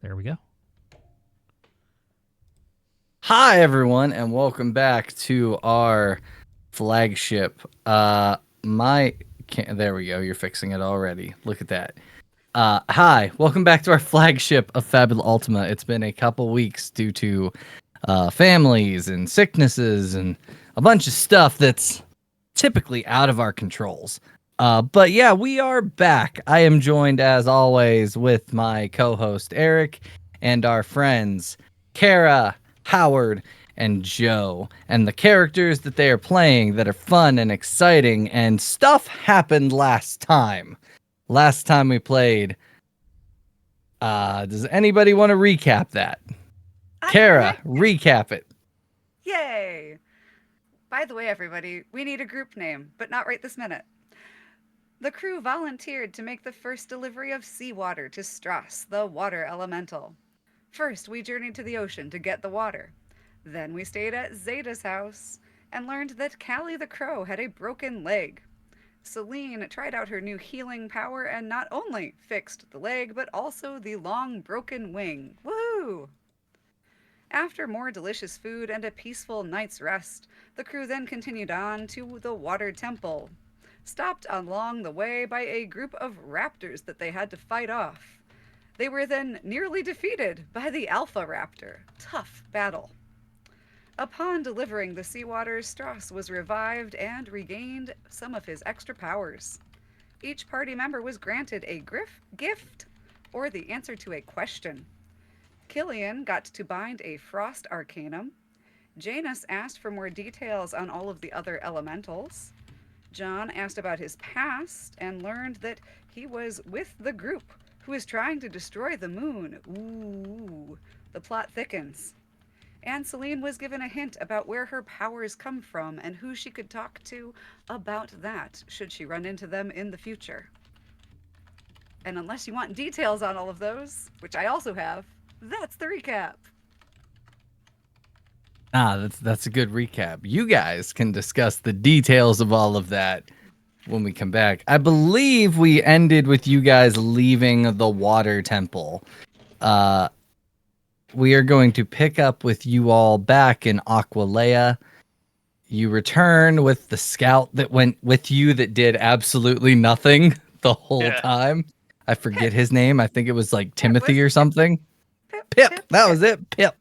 There we go. Hi, everyone, and welcome back to our flagship. There we go. You're fixing it already. Look at that. Hi, welcome back to our flagship of Fabula Ultima. It's been a couple weeks due to families and sicknesses and a bunch of stuff that's typically out of our controls. But yeah, we are back. I am joined, as always, with my co-host Eric and our friends Kara, Howard, and Joe. And the characters that they are playing that are fun and exciting, and stuff happened last time. Last time we played. Does anybody want to recap that? I Kara, can. recap it. Yay! By the way, everybody, we need a group name, but not right this minute. The crew volunteered to make the first delivery of seawater to Strass, the water elemental. First, we journeyed to the ocean to get the water. Then we stayed at Zeta's house and learned that Callie the crow had a broken leg. Celine tried out her new healing power and not only fixed the leg, but also the long broken wing. Woohoo! After more delicious food and a peaceful night's rest, the crew then continued on to the Water Temple. Stopped along the way by a group of raptors that they had to fight off. They were then nearly defeated by the Alpha Raptor. Tough battle. Upon delivering the seawater, Strauss was revived and regained some of his extra powers. Each party member was granted a gift or the answer to a question. Killian got to bind a frost arcanum. Janus asked for more details on all of the other elementals. John asked about his past and learned that he was with the group who is trying to destroy the moon. Ooh, the plot thickens. And Celine was given a hint about where her powers come from and who she could talk to about that, should she run into them in the future. And unless you want details on all of those, which I also have, that's the recap. That's a good recap. You guys can discuss the details of all of that when we come back. I believe we ended with you guys leaving the water temple. We are going to pick up with you all back in Aqualeia. You return with the scout that went with you that did absolutely nothing the whole time. I forget his name. I think it was like Timothy or something. Pip. That was it. Pip.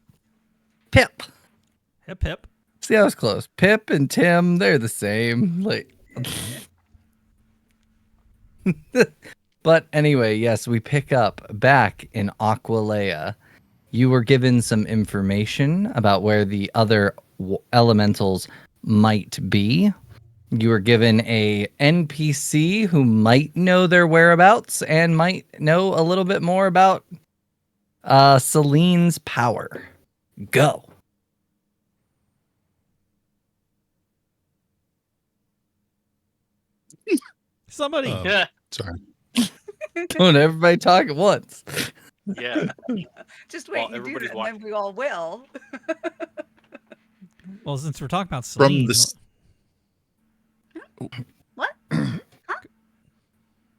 Hip hip. See, I was close. Pip and Tim, they're the same. Like, but anyway, yes, we pick up back in Aqualeia. You were given some information about where the other elementals might be. You were given a NPC who might know their whereabouts and might know a little bit more about Celine's power. Go. Somebody. Sorry. Don't everybody talk at once. Yeah. Just wait, Well, you do everybody's that, and then we all will. Well, since we're talking about From Celine, this, What?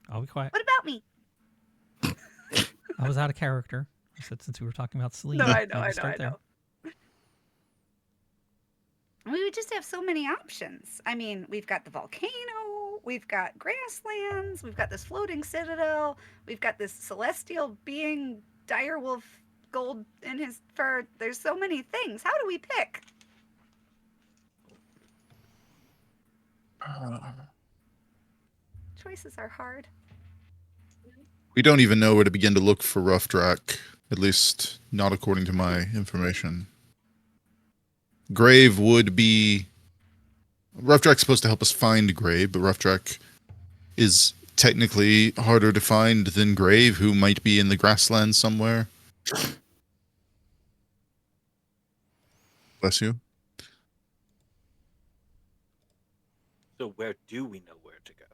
I'll be quiet. What about me? I was out of character. I said since we were talking about Celine. No, I know, you I know, start I there. know. We would just have so many options. I mean, we've got the volcano, we've got grasslands, we've got this floating citadel, we've got this celestial being, direwolf gold in his fur. There's so many things. How do we pick? Choices are hard. we don't even know where to begin to look for Rough Drac, at least not according to my information. Grave would be... Rough Drac's supposed to help us find Grave, but Rough Drac is technically harder to find than Grave, who might be in the grasslands somewhere. Bless you. So where do we know where to go?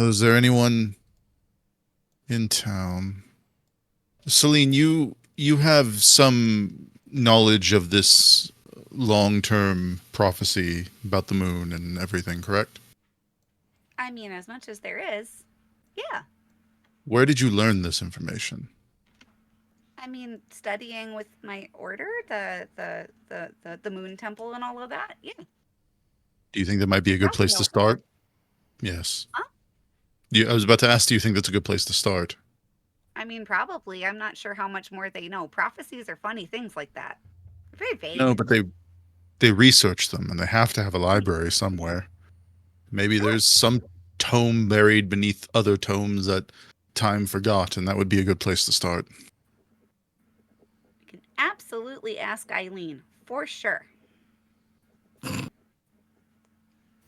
Is there anyone in town? Celine, you have some knowledge of this long-term prophecy about the moon and everything, correct? I mean, as much as there is. Yeah. Where did you learn this information? I mean, studying with my order, the moon temple and all of that. Yeah. Do you think that might be You a good probably place know to some of it. start? Yes. Huh? I was about to ask, do you think that's a good place to start? I mean, probably. I'm not sure how much more they know. Prophecies are funny things like that. They're very No, vague. but they research them, and they have to have a library somewhere. Maybe Sure. there's some tome buried beneath other tomes that time forgot, and that would be a good place to start. You can absolutely ask Eileen for sure.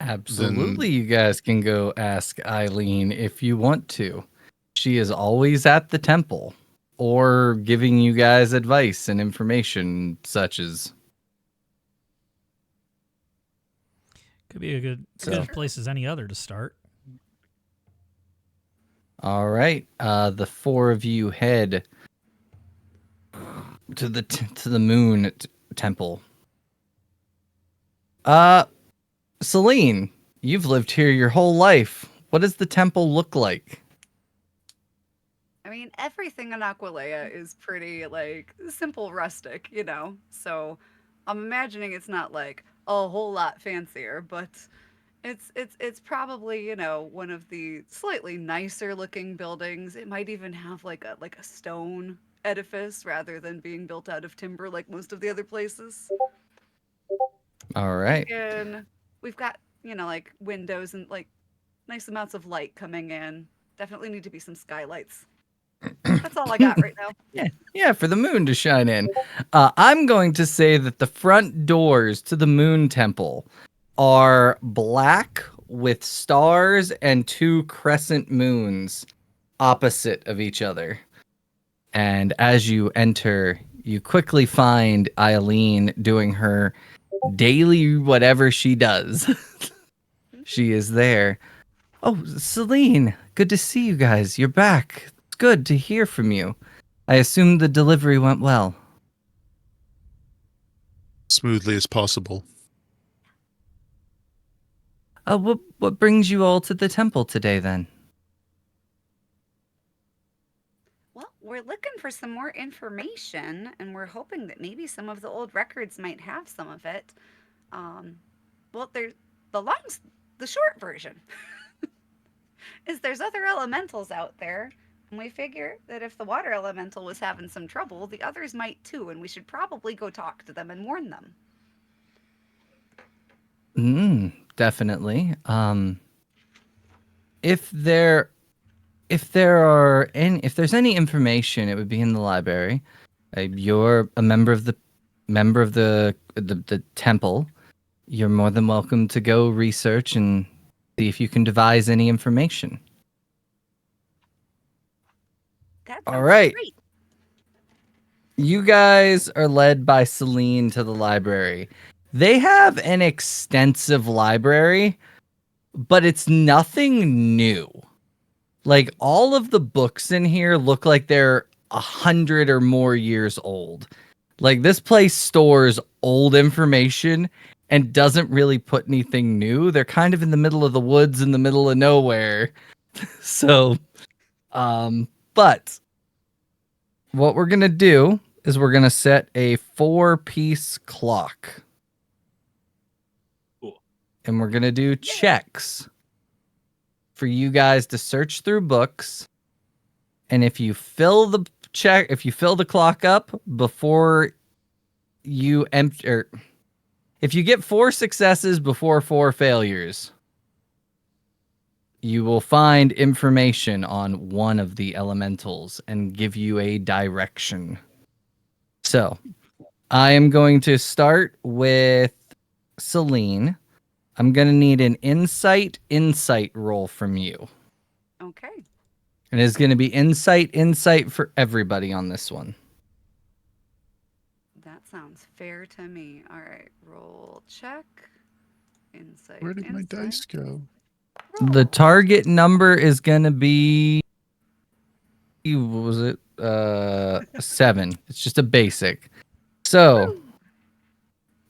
Absolutely, Then you guys can go ask Eileen if you want to. She is always at the temple or giving you guys advice and information such as. Could be a good So- place as any other to start. All right, the four of you head to the moon temple. Celine, you've lived here your whole life. What does the temple look like? I mean, everything in Aqualeia is pretty like simple, rustic, you know. So I'm imagining it's not like a whole lot fancier, but it's probably, you know, one of the slightly nicer looking buildings. It might even have like a stone edifice rather than being built out of timber like most of the other places. All right. And we've got, you know, like windows and like nice amounts of light coming in. Definitely need to be some skylights. That's all I got right now. Yeah, for the moon to shine in. I'm going to say that the front doors to the moon temple are black with stars and two crescent moons opposite of each other. And as you enter, you quickly find Eileen doing her daily whatever she does. She is there. Oh, Celine, good to see you guys. You're back. It's good to hear from you. I assume the delivery went well. smoothly as possible. What brings you all to the temple today then? Well, we're looking for some more information, and we're hoping that maybe some of the old records might have some of it. Well, there's the short version is there's other elementals out there, and we figure that if the water elemental was having some trouble, the others might too, and we should probably go talk to them and warn them. Definitely. If there's any information, it would be in the library. You're a member of the temple. You're more than welcome to go research and see if you can devise any information. That All sounds right. great. You guys are led by Celine to the library. They have an extensive library, but it's nothing new. Like, all of the books in here look like they're 100 or more years old. Like, this place stores old information and doesn't really put anything new. They're kind of in the middle of the woods in the middle of nowhere. So, but what we're going to do is we're going to set a 4-piece clock. Cool. And we're going to do checks for you guys to search through books. And if you fill the clock up before you empty, if you get 4 successes before 4 failures, you will find information on one of the elementals and give you a direction. So, I am going to start with Celine. I'm going to need an insight roll from you. Okay. And it's going to be insight for everybody on this one. That sounds fair to me. All right, roll check. Insight. Where did my insight. dice go? The Roll. target number is going to be, what was it? 7. It's just a basic. So,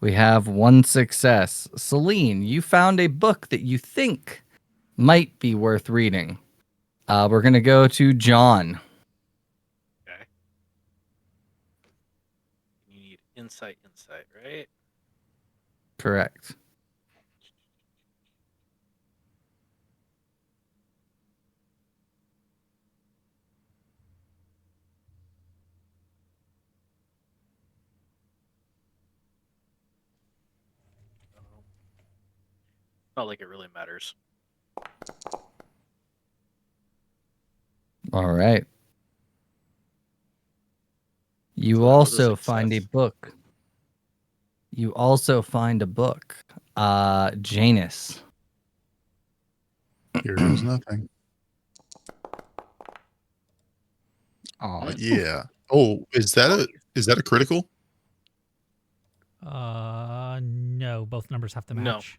we have 1 success. Celine, you found a book that you think might be worth reading. We're gonna go to John. Okay. You need insight, right? Correct. Not like it really matters. All right. You So that was a also find a success. book. You also find a book. Janus. Here goes nothing. Oh yeah. Oh, is that a critical? No, both numbers have to No. match.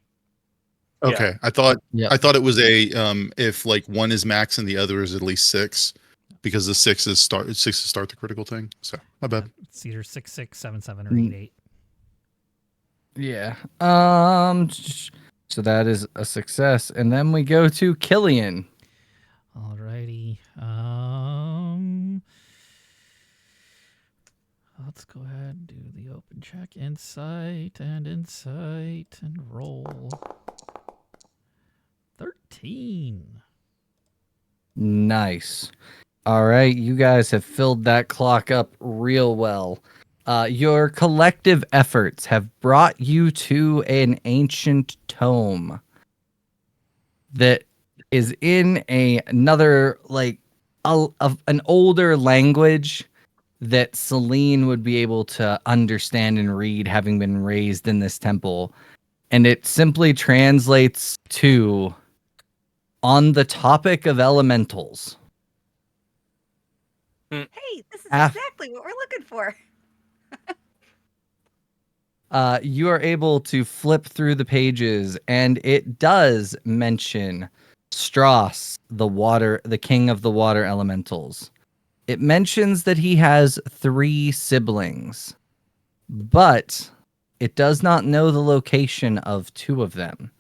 Yeah. Okay. I thought Yep. it was a if like one is max and the other is at least 6, because the sixes start the critical thing. So my bad. It's either 6, 6, 7, 7, or Mm. 8, 8. Yeah. So that is a success, and then we go to Killian. Alrighty. Let's go ahead and do the open check. Insight and roll. 13. Nice. All right, you guys have filled that clock up real well. Your collective efforts have brought you to an ancient tome that is in another an older language that Celine would be able to understand and read, having been raised in this temple, and it simply translates to "On the topic of elementals." Hey, this is Af- exactly what we're looking for. You are able to flip through the pages, and it does mention Strauss, the king of the water elementals. It mentions that he has 3 siblings, but it does not know the location of 2 of them.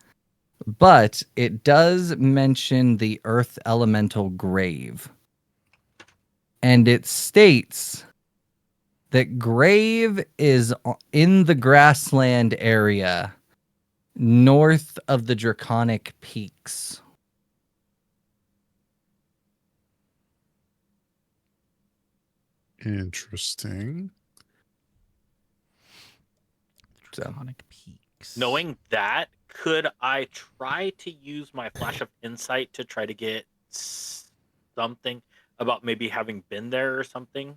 But it does mention the earth elemental grave. And it states that grave is in the grassland area north of the Draconic Peaks. Interesting. So. Draconic Peaks. Knowing that, could I try to use my flash of insight to try to get something about maybe having been there or something?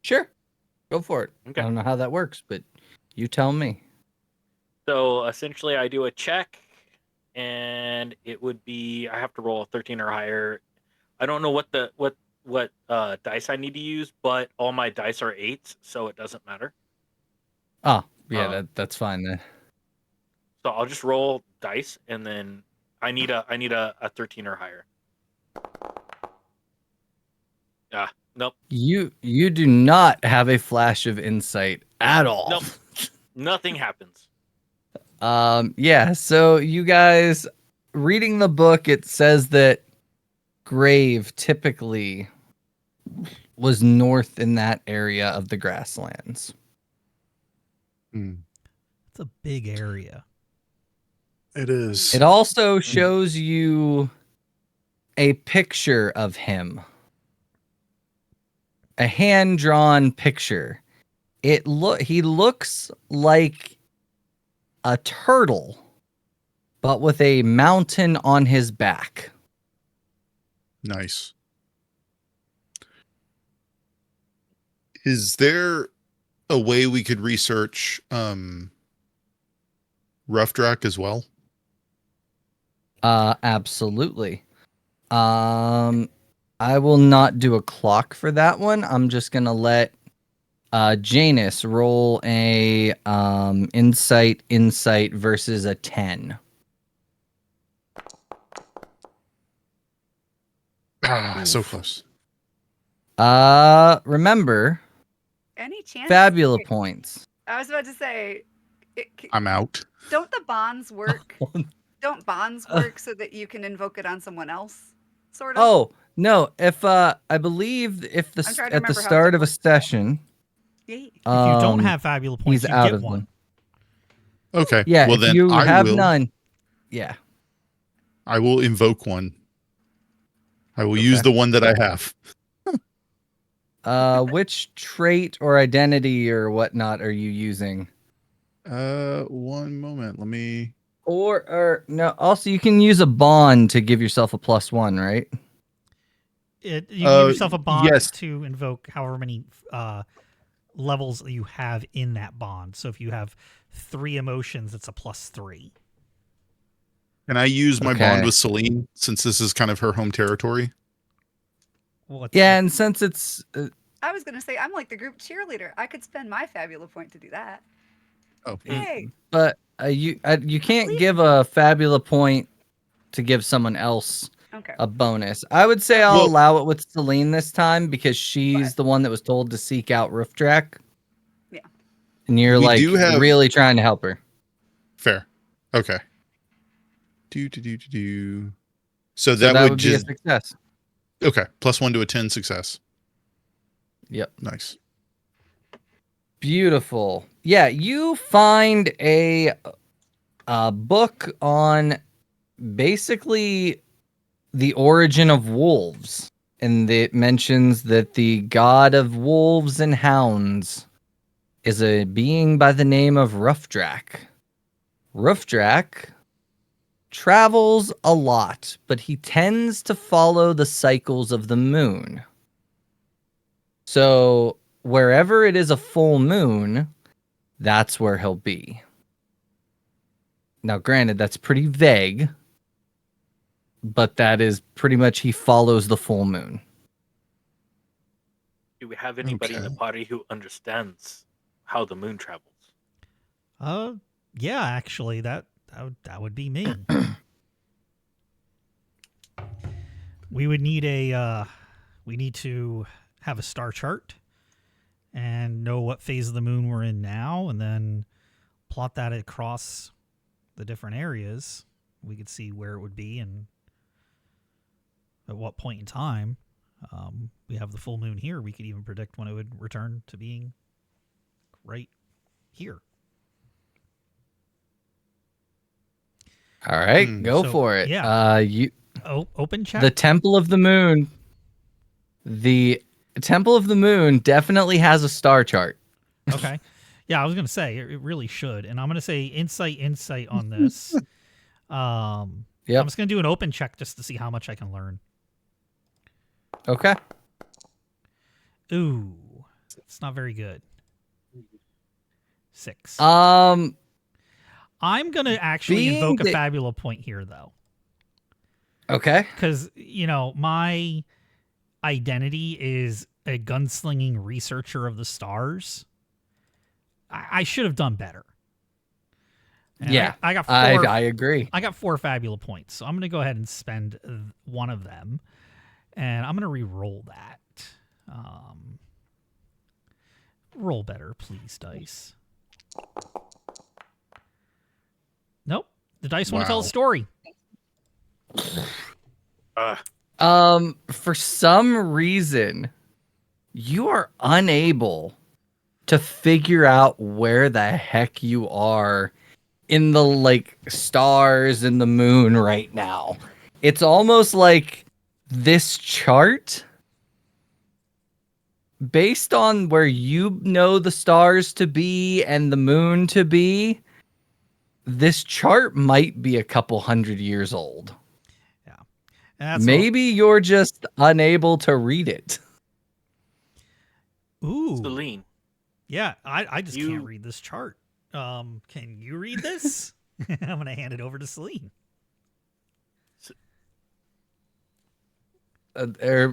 Sure. Go for it. Okay. I don't know how that works, but you tell me. So essentially, I do a check, and it would be I have to roll a 13 or higher. I don't know what dice I need to use, but all my dice are 8s, so it doesn't matter. Oh, yeah, that's fine then. So I'll just roll dice, and then I need a 13 or higher. Nope. You do not have a flash of insight at all. Nope. Nothing happens. Yeah, so you guys reading the book, it says that grave typically was north in that area of the grasslands. It's a big area. It is. It also shows you a picture of him. A hand-drawn picture. He looks like a turtle, but with a mountain on his back. Nice. Is there a way we could research Rough Drac as well? Absolutely. I will not do a clock for that one. I'm just gonna let Janus roll a insight versus a 10. So close. Remember, Any chance? fabula points. I was about to say, I'm out. don't the bonds work Don't bonds work so that you can invoke it on someone else? Sort of. Oh no! If I believe if I'm trying to at the remember how it's start of a worked. session, Yay. If you don't um, have fabula he's points, you out get of one. them. Okay. Yeah, Well, if then you I have will. none, yeah. I will invoke one. I will Okay. use the one that I have. Which trait or identity or whatnot are you using? One moment. Let me. Or no, also you can use a bond to give yourself a +1, right? You give yourself a bond yes. to invoke however many levels you have in that bond. So if you have 3 emotions, it's a +3. Can I use my Okay. bond with Celine since this is kind of her home territory? Yeah, and since it's I was gonna say I'm like the group cheerleader. I could spend my fabula point to do that. Oh, Yay! but you can't Please. give a fabula point to give someone else Okay. a bonus. I would say I'll Well- allow it with Celine this time because she's Right. the one that was told to seek out Roofdrack. Yeah. And you're We like do have- really trying to help her. fair. Okay. Do. So So that that would would be a just success. okay. +1 to a 10 success. Yep. Nice. Beautiful. Yeah, you find a book on basically the origin of wolves. And it mentions that the god of wolves and hounds is a being by the name of Roofdrack. Roofdrack travels a lot, but he tends to follow the cycles of the moon. So wherever it is a full moon, that's where he'll be. Now, granted, that's pretty vague, but that is pretty much he follows the full moon. Do we have anybody in the Okay. party who understands how the moon travels? Yeah, actually, that would be me. We would need we need to have a star chart and know what phase of the moon we're in now, and then plot that across the different areas. We could see where it would be and at what point in time. We have the full moon here. We could even predict when it would return to being right here. All right, Hmm. go So, for it. yeah. You Open chat. the Temple of the Moon. The Temple of the Moon definitely has a star chart. Okay. Yeah, I was gonna say it really should, and I'm gonna say insight on this. Yep. I'm just gonna do an open check just to see how much I can learn. Okay. Ooh, it's not very good. 6. Um, I'm gonna actually being invoke a that- fabula point here, though, okay. because my identity is a gunslinging researcher of the stars. I should have done better. And Yeah, I got 4. I agree. I got 4 fabula points, so I'm going to go ahead and spend one of them, and I'm going to re-roll that. Roll better, please, dice. Nope. The dice want to tell a Wow. story. For some reason, you are unable to figure out where the heck you are in the stars and the moon right now. It's almost like this chart, based on where you know the stars to be and the moon to be, this chart might be a couple hundred years old. Yeah. And that's Maybe you're just unable to read it. Ooh. Celine, Yeah, I just can't You- read this chart. Can you read this? I'm going to hand it over to Celine.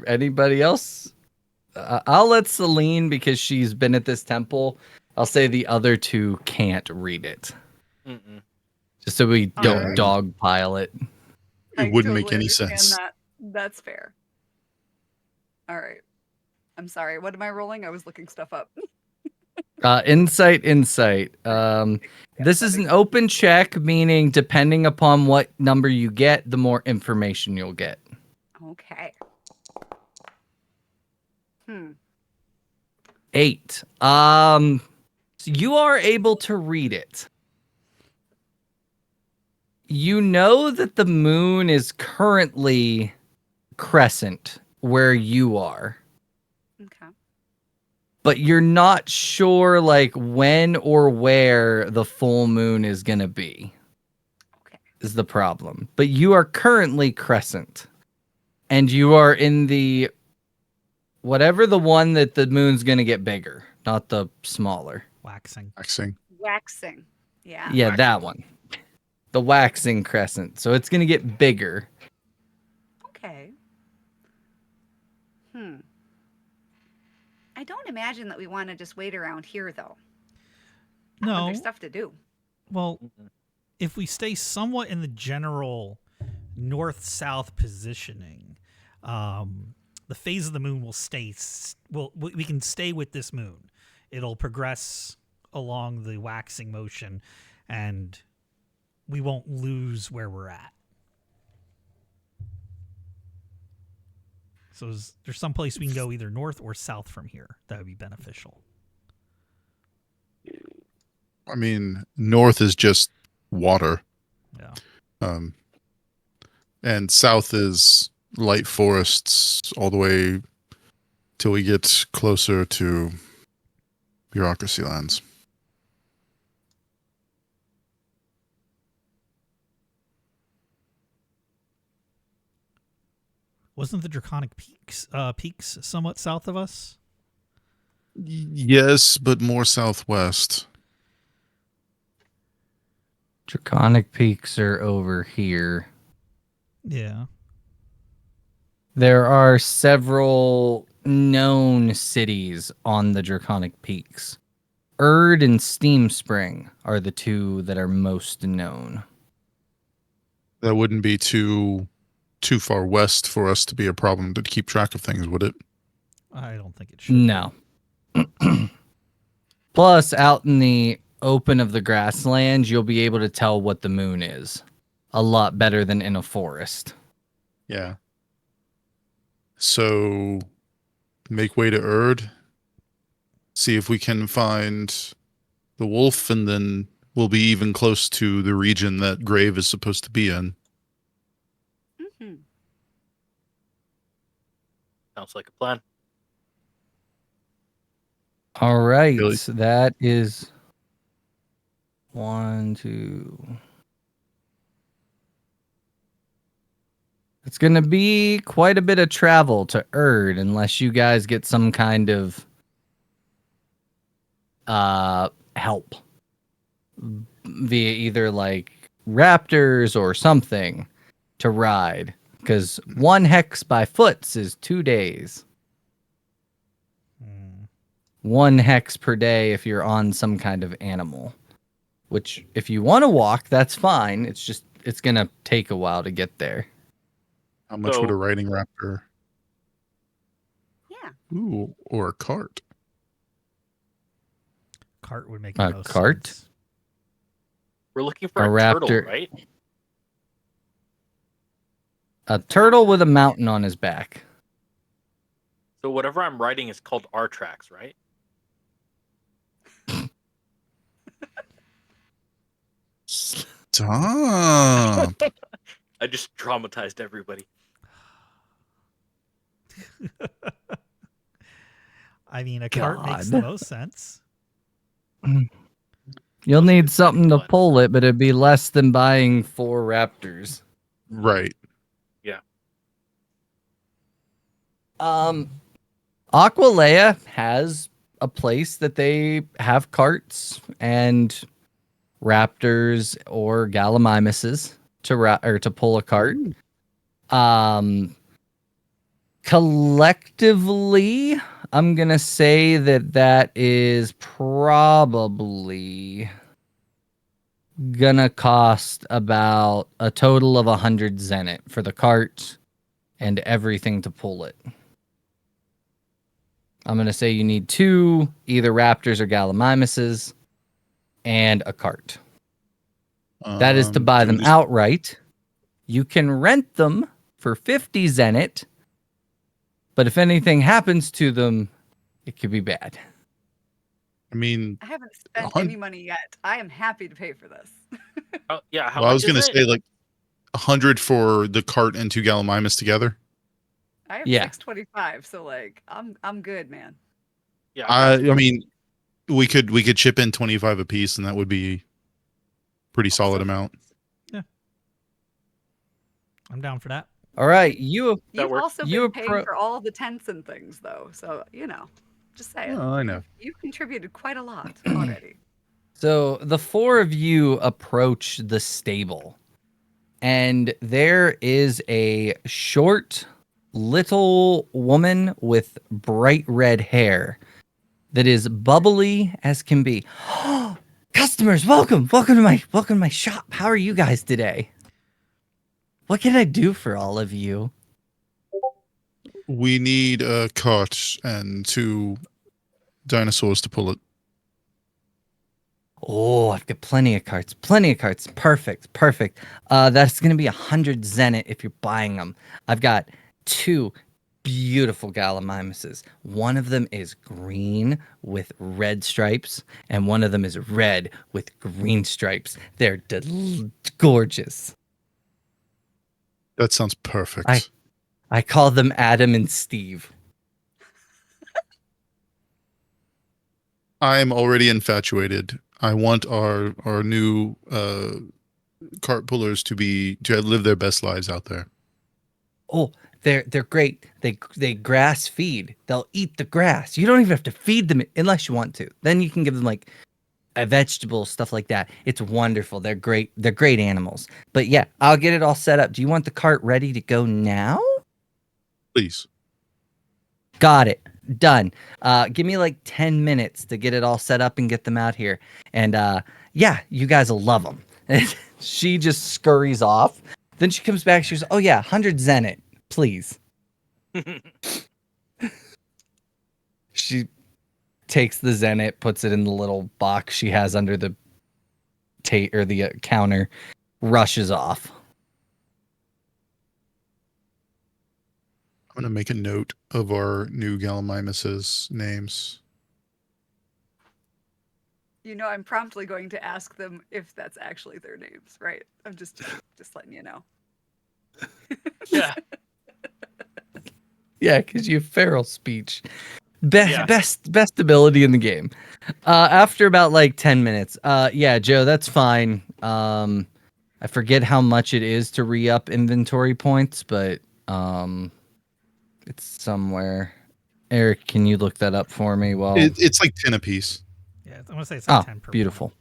Anybody else? I'll let Celine, because she's been at this temple. I'll say the other two can't read it, mm-mm. just so we don't Alright. dogpile it. It wouldn't make any sense. That. That's fair. All right. I'm sorry. What am I rolling? I was looking stuff up. Insight. This is an open check, meaning depending upon what number you get, the more information you'll get. Okay. 8. So you are able to read it. You know that the moon is currently crescent where you are, Okay. but you're not sure like when or where the full moon is going to be. Okay. Is the problem. But you are currently crescent. And you are in the whatever the one that the moon's going to get bigger, not the smaller. Waxing. Waxing. Yeah. Yeah, that one. The waxing crescent. So it's going to get bigger. Okay. I don't imagine that we want to just wait around here, though. No. There's stuff to do. Well, if we stay somewhat in the general north-south positioning, the phase of the moon will stay. We can stay with this moon. It'll progress along the waxing motion, and we won't lose where we're at. So there's some place we can go either north or south from here. That would be beneficial. I mean, north is just water. Yeah. And south is light forests all the way till we get closer to bureaucracy lands. Wasn't the Draconic peaks somewhat south of us? Yes, but more southwest. Draconic peaks are over here. Yeah. There are several known cities on the Draconic peaks. Erd and Steam Spring are the two that are most known. That wouldn't be too far west for us to be a problem to keep track of things, would it? I don't think it should. No. Plus, out in the open of the grasslands, you'll be able to tell what the moon is a lot better than in a forest. Yeah. So, make way to Erd. See if we can find the wolf, and then we'll be even close to the region that Grave is supposed to be in. Sounds like a plan. All right. Really? So that is 1, 2. It's going to be quite a bit of travel to Erd unless you guys get some kind of help via either like raptors or something to ride. Because 1 hex by foots is 2 days. 1 hex per day if you're on some kind of animal. Which, if you want to walk, that's fine. It's just, it's going to take a while to get there. How much would a riding raptor? Yeah. Ooh, or a cart. Cart would make A the most cart? sense. We're looking for A a raptor. turtle, right? A turtle with a mountain on his back. So whatever I'm riding is called R-Trax, right? Stop. I just traumatized everybody. I mean, a cart makes the most sense. You'll need something to fun. pull it, but it'd be less than buying 4 raptors. Right. Yeah. Aqualeia has a place that they have carts and raptors or gallimimuses to pull a cart. Collectively, I'm gonna say that is probably gonna cost about a total of 100 zenit for the cart and everything to pull it. I'm going to say you need 2 either raptors or gallimimuses and a cart. That is to buy can we them just- outright. You can rent them for 50 Zenit, but if anything happens to them, it could be bad. I mean, I haven't spent hun- any money yet. I am happy to pay for this. Oh, yeah, how well, I much was gonna is it? say like 100 for the cart and 2 Gallimimus together. I have Yeah. 625, so like I'm good, man. Yeah, I mean, we could chip in 25 apiece, and that would be pretty solid Awesome. amount. I'm down for that. All right, you That You've works. also You been paying for all the tents and things, though. So just saying. Oh, I know. You've contributed quite a lot already. So the 4 of you approach the stable, and there is a short little woman with bright red hair that is bubbly as can be. Customers, welcome to my shop. How are you guys today? What can I do for all of you? We need a cart and 2 dinosaurs to pull it. Oh, I've got plenty of carts. Perfect. That's going to be 100 Zenit if you're buying them. I've got 2 beautiful Gallimimuses. One of them is green with red stripes, and one of them is red with green stripes. They're gorgeous. That sounds perfect. I call them Adam and Steve. I'm already infatuated. I want our new cart pullers to live their best lives out there. Oh, they're great. They grass feed. They'll eat the grass. You don't even have to feed them unless you want to. Then you can give them like a vegetable, stuff like that. It's wonderful. They're great. They're great animals. But yeah, I'll get it all set up. Do you want the cart ready to go now? Please. Got it. Done. Give me like 10 minutes to get it all set up and get them out here. And yeah, you guys will love them. She just scurries off. Then she comes back. She goes, oh yeah, 100 Zenit, please. She takes the Zenit, puts it in the little box she has under the counter, rushes off. I'm going to make a note of our new Gallimimus's names. I'm promptly going to ask them if that's actually their names, right? I'm just letting you know. Yeah. Yeah, because you have feral speech. Yeah. Best ability in the game. After about like 10 minutes. Yeah, Joe, that's fine. I forget how much it is to re-up inventory points, but it's somewhere. Eric, can you look that up for me? Well, It's like 10 apiece. Yeah, I'm gonna say it's like 10 per beautiful.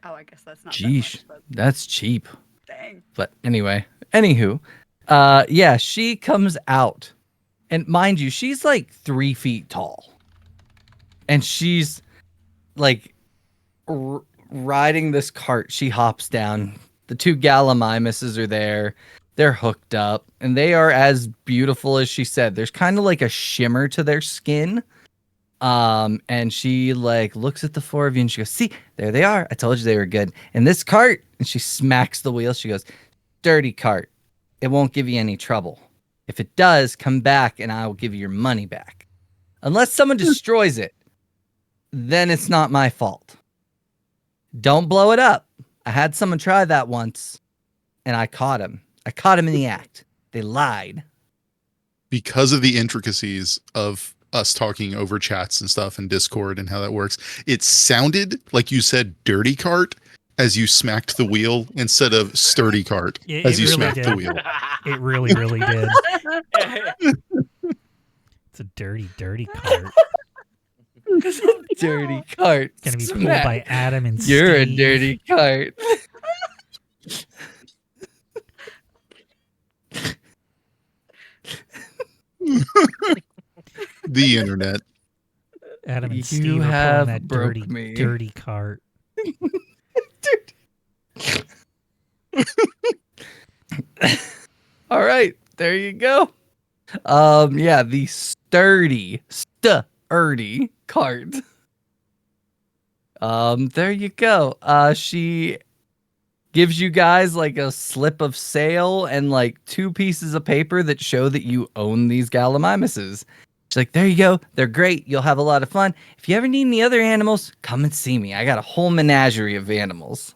Oh, I guess that's not Jeesh, that much, that's cheap. but dang. But anyway, anywho, yeah, she comes out, and mind you, she's like 3 feet tall, and she's like riding this cart. She hops down. The 2 Gallimimuses are there. They're hooked up, and they are as beautiful as she said. There's kind of like a shimmer to their skin. And she like looks at the 4 of you and she goes, see, there they are. I told you they were good. And this cart, and she smacks the wheel. She goes, dirty cart. It won't give you any trouble. If it does, come back and I will give you your money back. Unless someone destroys it, then it's not my fault. Don't blow it up. I had someone try that once and I caught him. I caught him in the act. They lied. Because of the intricacies of us talking over chats and stuff and Discord and how that works, it sounded like you said dirty cart as you smacked the wheel instead of sturdy cart as It you really smacked did. the wheel. It really did. It's a dirty cart. Dirty cart. Gonna be pulled Smack. by Adam and You're a Steve. dirty cart. The internet. Adam and You Steve are have pulling that broke me. dirty cart. All right, there you go. Yeah, the sturdy cart. There you go. She gives you guys like a slip of sail and like 2 pieces of paper that show that you own these Gallimimuses. She's like, there you go. They're great. You'll have a lot of fun. If you ever need any other animals, come and see me. I got a whole menagerie of animals.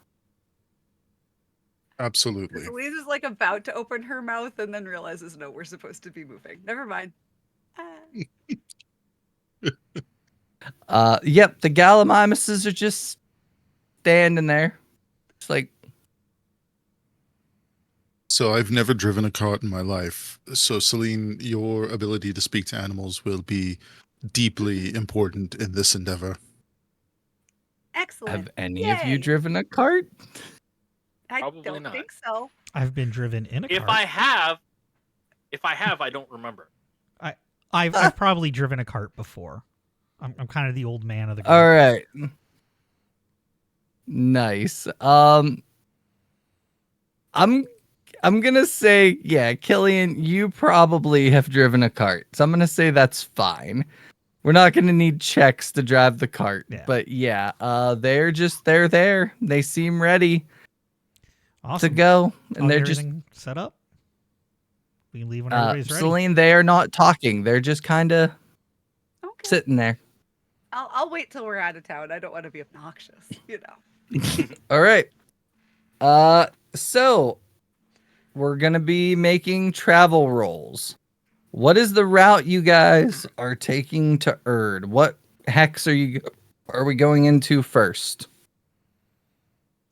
Absolutely. Louise is like about to open her mouth and then realizes, no, we're supposed to be moving. Never mind. Yep, the Gallimimuses are just standing there. It's like, So I've never driven a cart in my life. So Celine, your ability to speak to animals will be deeply important in this endeavor. Excellent. have any of you Yay. driven a cart? I Probably don't not. think so. I've been driven in a If cart. I have, I don't remember. I've probably driven a cart before. I'm kind of the old man of the group. All right. Nice. I'm gonna say, yeah, Killian, you probably have driven a cart. So I'm gonna say that's fine. We're not gonna need checks to drive the cart. Yeah. But yeah, they're there. They seem ready to Awesome. go. I'll And they're get just everything set up. We can leave when everybody's ready. Celine, they are not talking. They're just kinda Okay. sitting there. I'll wait till we're out of town. I don't want to be obnoxious, you know. All right. So we're gonna be making travel rolls. What is the route you guys are taking to Erd? What hex are we going into first?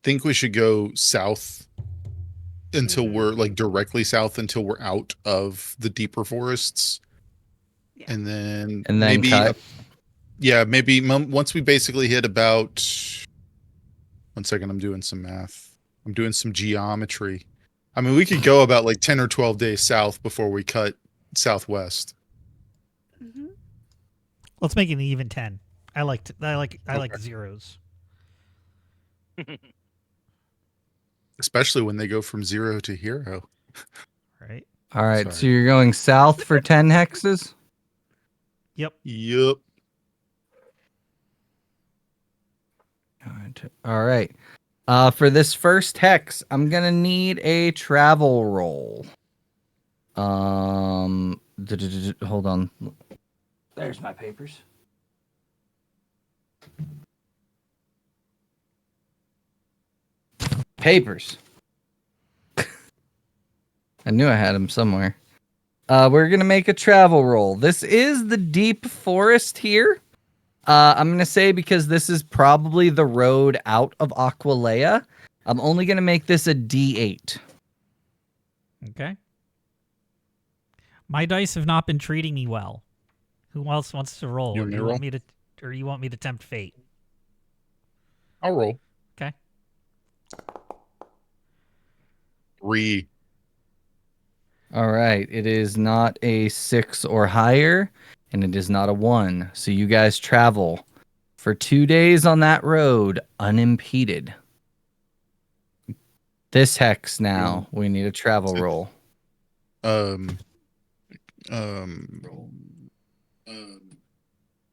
Think we should go south until we're like directly south until we're out of the deeper forests. Yeah. And then And then cut. Maybe once we basically hit about 1 second, I'm doing some math. I'm doing some geometry. I mean, we could go about like 10 or 12 days south before we cut southwest. Mm-hmm. Let's make it an even 10. I like zeros. Especially when they go from 0 to hero. Right? All right, Sorry. so you're going south for 10 hexes? Yep. Yup. All right. For this first hex, I'm gonna need a travel roll. Hold on. There's my papers. Papers. I knew I had them somewhere. We're gonna make a travel roll. This is the deep forest here. I'm gonna say because this is probably the road out of Aqualeia, I'm only gonna make this a D8. Okay. My dice have not been treating me well. Who else wants to roll? You Or want me you to want me to, or you want me to tempt fate? I'll roll. Okay. 3. All right, it is not a 6 or higher, and it is not a 1. So you guys travel for 2 days on that road unimpeded. This hex now, we need a travel roll.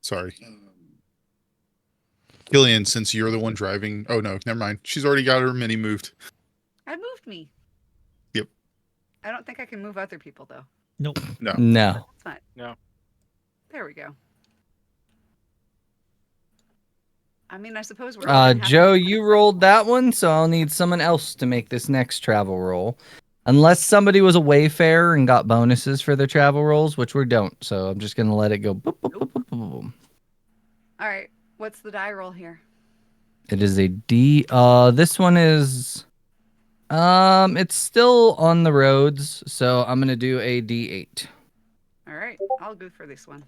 Sorry. Killian, since you're the one driving. Oh no, never mind. She's already got her mini moved. I moved me. Yep. I don't think I can move other people though. Nope. No. No. That's fine. No. There we go. I mean, I suppose we're. all gonna have to Joe, do you it. rolled that one, so I'll need someone else to make this next travel roll. Unless somebody was a wayfarer and got bonuses for their travel rolls, which we don't. So I'm just gonna let it go. Boop, boop, boop, boop, boop, boop. All right. What's the die roll here? It is a D. This one is. It's still on the roads, so I'm gonna do a D8. All right. I'll go for this one.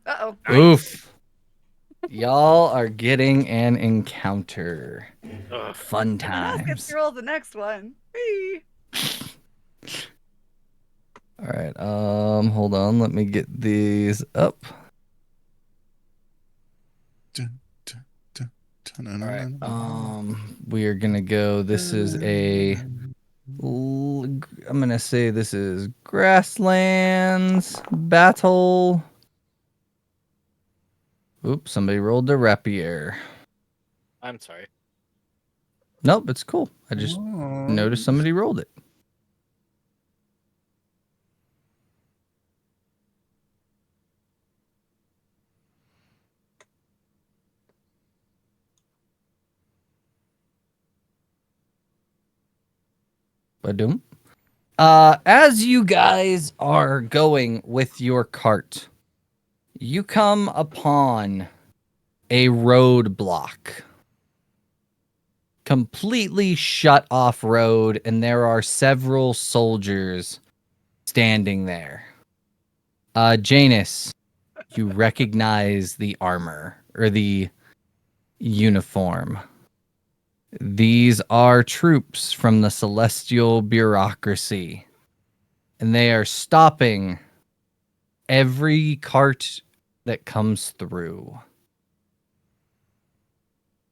Uh-oh. Oof. Y'all are getting an encounter. Ugh. Fun Someone else gets times. to roll the next one. Whee! All right. Hold on. Let me get these up. All right. We are gonna go. This is a I'm gonna say this is grasslands battle. Oops, somebody rolled a rapier. I'm sorry. Nope, it's cool. I just noticed somebody rolled it. Badoom. As you guys are going with your cart, you come upon a roadblock. Completely shut off road, and there are several soldiers standing there. Janus, you recognize the armor or the uniform. These are troops from the celestial bureaucracy, and they are stopping every cart that comes through.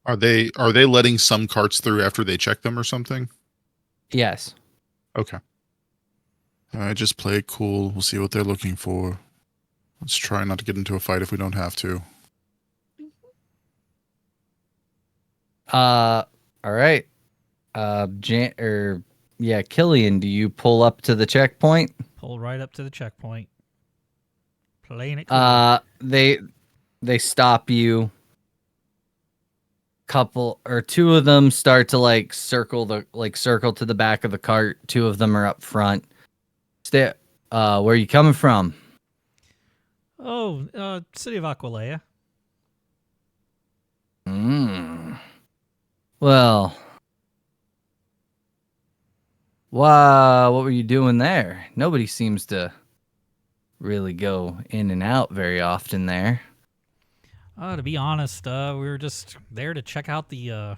Are they letting some carts through after they check them or something? Yes. Okay. All right, just play it cool. We'll see what they're looking for. Let's try not to get into a fight if we don't have to. All right. Killian, do you pull up to the checkpoint? Pull right up to the checkpoint. Playing it cool. They stop you. Two of them start to circle to the back of the cart. Two of them are up front. Where are you coming from? City of Aqualeia. Well, wow, what were you doing there? Nobody seems to really go in and out very often there. To be honest, we were just there to check out the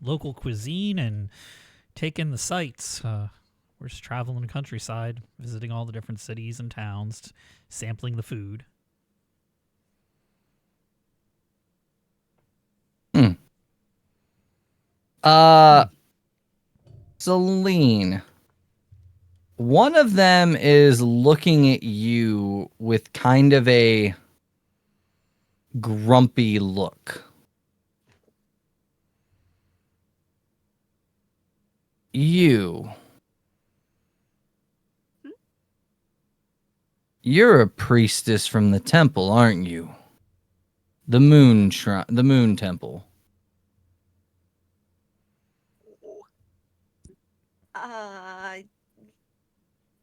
local cuisine and take in the sights. We're just traveling the countryside, visiting all the different cities and towns, sampling the food. Celine, one of them is looking at you with kind of a grumpy look. You're a priestess from the temple, aren't you? The moon temple.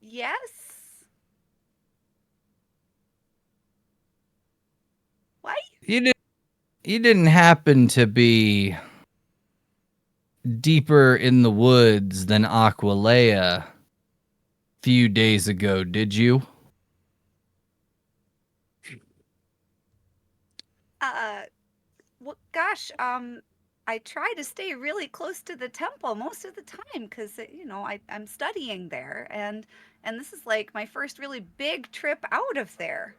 Yes. What? You didn't happen to be deeper in the woods than Aqualeia a few days ago, did you? Well, gosh, I try to stay really close to the temple most of the time because, I'm studying there, and this is like my first really big trip out of there.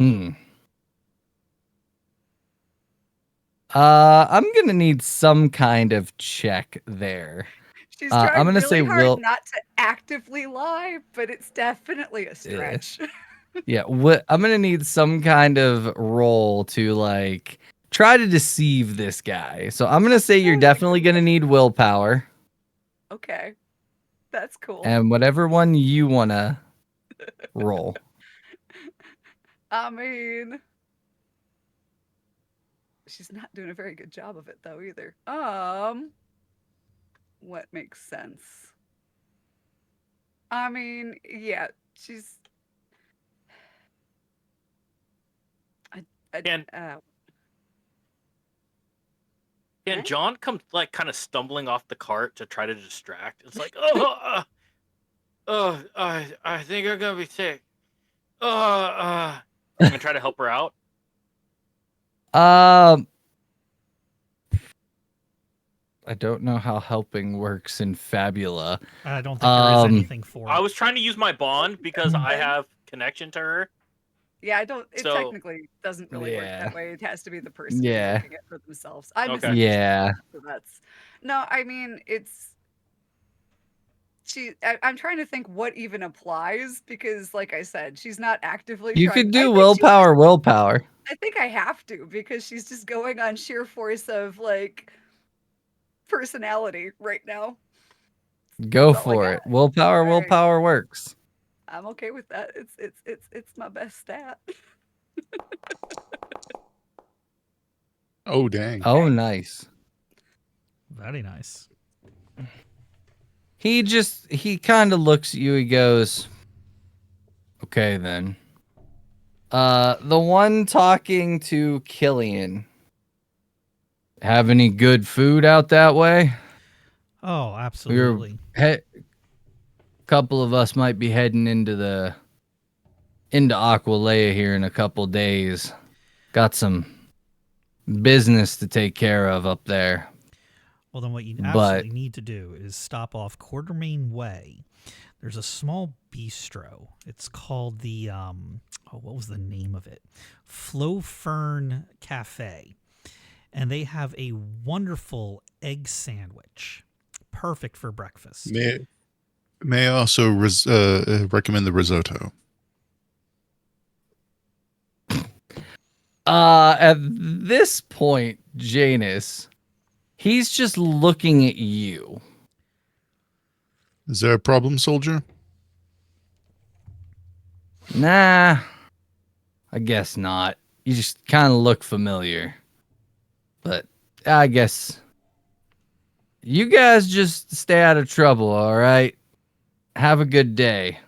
I'm gonna need some kind of check there. She's I'm trying gonna say really hard will. not to actively lie, but it's definitely a stretch. Yeah, I'm gonna need some kind of roll to try to deceive this guy. So I'm gonna say you're definitely gonna need willpower. Okay, that's cool. And whatever one you wanna roll. I mean, she's not doing a very good job of it though either. What makes sense? I mean, yeah, she's. Can uh, Can John come kind of stumbling off the cart to try to distract? It's like, I think I'm gonna be sick. I'm gonna try to help her out. I don't know how helping works in Fabula. I don't think there is anything for it. I was trying to use my bond because I have connection to her. Yeah, I don't. It So- technically doesn't really work Yeah. that way. It has to be the person Yeah. making it for themselves. I Okay. misunderstood. Yeah. So that's no. I mean, it's I'm trying to think what even applies because, like I said, she's not actively You trying. could I do think willpower. I think I have to because she's just going on sheer force of like personality right now. Go That's all I for got. it. Willpower Alright. works. I'm okay with that. It's my best stat. Oh dang. Oh, nice. Very nice. He kind of looks at you. He goes, "Okay, then. The one talking to Killian. Have any good food out that way? Oh, absolutely. Couple of us might be heading into Aqualeia here in a couple days. Got some business to take care of up there. Well, then what you But- absolutely need to do is stop off Quartermain Way. There's a small bistro. It's called the what was the name of it? Flow Fern Cafe. And they have a wonderful egg sandwich. Perfect for breakfast. May I also recommend the risotto? At this point, Janus, he's just looking at you. Is there a problem, soldier? Nah, I guess not. You just kind of look familiar. But I guess you guys just stay out of trouble, all right? Have a good day.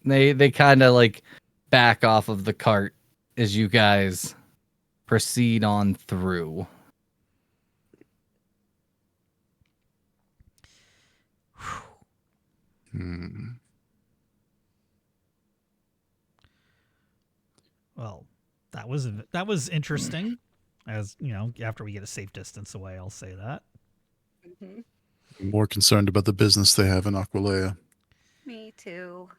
They kind of like back off of the cart as you guys proceed on through. Hmm. Well, that was interesting. As you know, after we get a safe distance away, I'll say that. Mhm. I'm more concerned about the business they have in Aqualeia. Me too.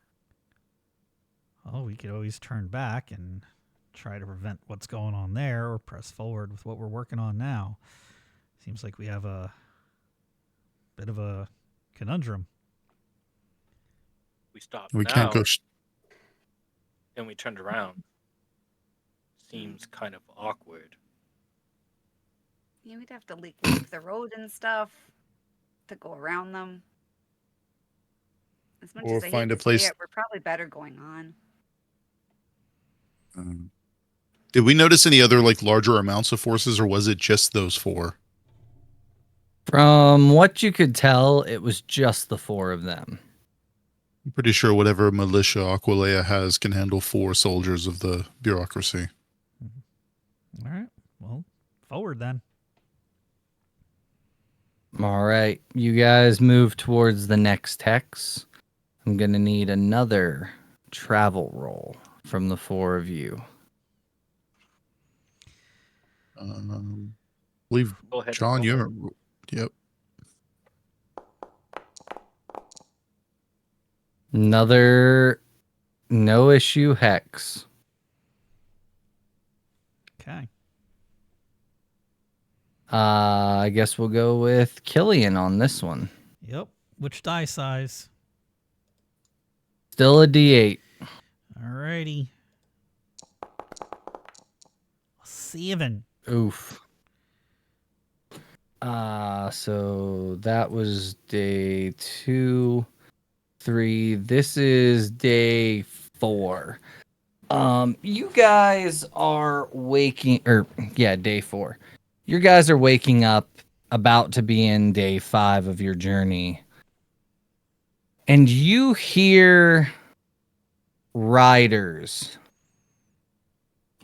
Oh, we could always turn back and try to prevent what's going on there, or press forward with what we're working on now. Seems like we have a bit of a conundrum. We stopped We now can't go. and we turned around. Seems kind of awkward. Yeah, we'd have to leap the road and stuff to go around them. As much Or as I find hate a to place- say it, we're probably better going on. Did we notice any other like larger amounts of forces, or was it just those four? From what you could tell, it was just the four of them. I'm pretty sure whatever militia Aqualeia has can handle 4 soldiers of the bureaucracy. All right. Well, forward then. All right, you guys move towards the next hex. I'm going to need another travel roll from the 4 of you. Believe Go ahead. John, and roll. you're. Yep. Another no issue hex. Okay. I guess we'll go with Killian on this one. Yep. Which die size? Still a D8. Alrighty. 7. Oof. So that was day 2, 3. This is day 4. You guys are day 4. You guys are waking up, about to be in day 5 of your journey. And you hear riders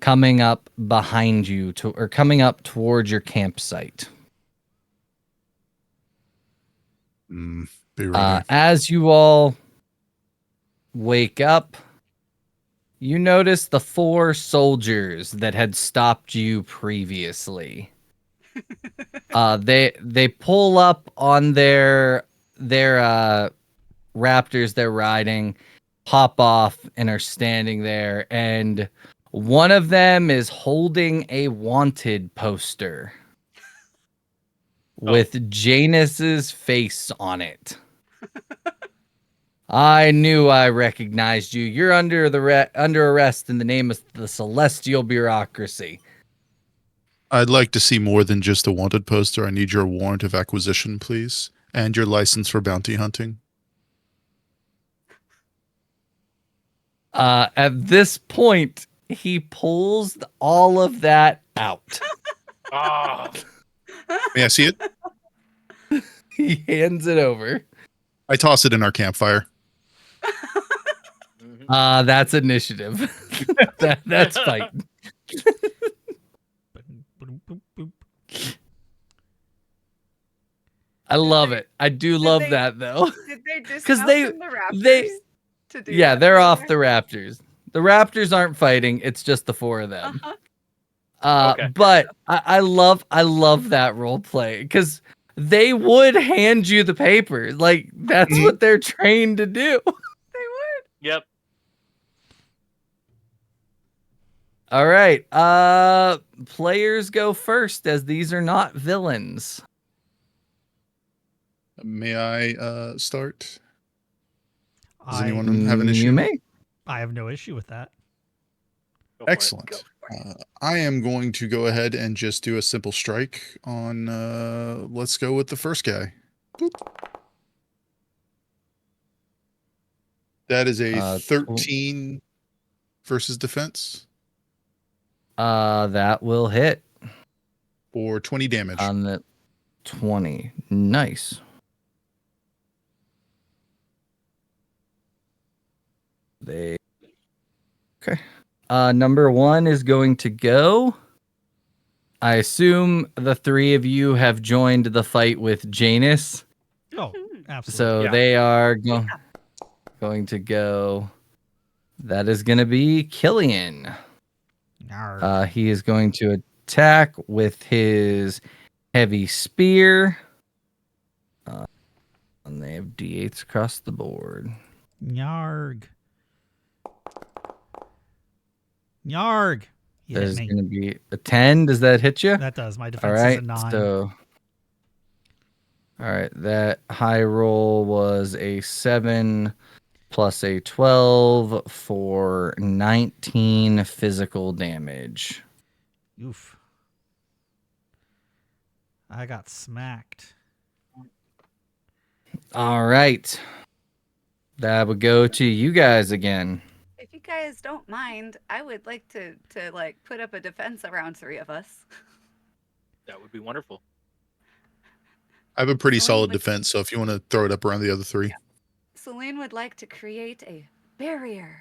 coming up behind you coming up towards your campsite. Be ready. As you all wake up, you notice the 4 soldiers that had stopped you previously. They pull up on their raptors they're riding, pop off, and are standing there. And One of them is holding a wanted poster with Janus's face on it. I knew I recognized you. You're under under arrest in the name of the celestial bureaucracy. I'd like to see more than just a wanted poster. I need your warrant of acquisition, please, and your license for bounty hunting. At this point, he pulls all of that out. Ah, May I see it? He hands it over. I toss it in our campfire. mhm. That's initiative. That's fight. Boom, boom, boom. I love it. I do love they- that though. Did they 'Cause dismount they- from the Raptors they- to do Yeah, that they're over off the there? Raptors. The Raptors aren't fighting. It's just the four of them. Uh-huh. Okay. But I love that role play because they would hand you the paper. Like that's Mhm. what they're trained to do. They would. Yep. All right. Players go first as these are not villains. May I start? Does I, anyone have an issue? You may. I have no issue with that. Go for it. Excellent. Go for it. I am going to go ahead and just do a simple strike on, let's go with the first guy. Boop. That is a 13 versus defense That will hit for 20 damage. on the 20. Nice. Okay. Number one is going to go. I assume the three of you have joined the fight with Janus. Oh, Mhm. absolutely. So Yeah. they are going to go. That is going to be Killian. Yarr. He is going to attack with his heavy spear. And they have d8s across the board. Yarg. Yarg. You hit There's me. going to be a 10. Does that hit you? That does. My All defense right. is a 9. So, all right. That high roll was a 7 plus a 12 for 19 physical damage. Oof. I got smacked. All right. That would go to you guys again. If you guys don't mind, I would like to like put up a defense around three of us. That would be wonderful. I have a pretty Celine solid would- defense, so if you want to throw it up around the other three. Celine would like to create a barrier.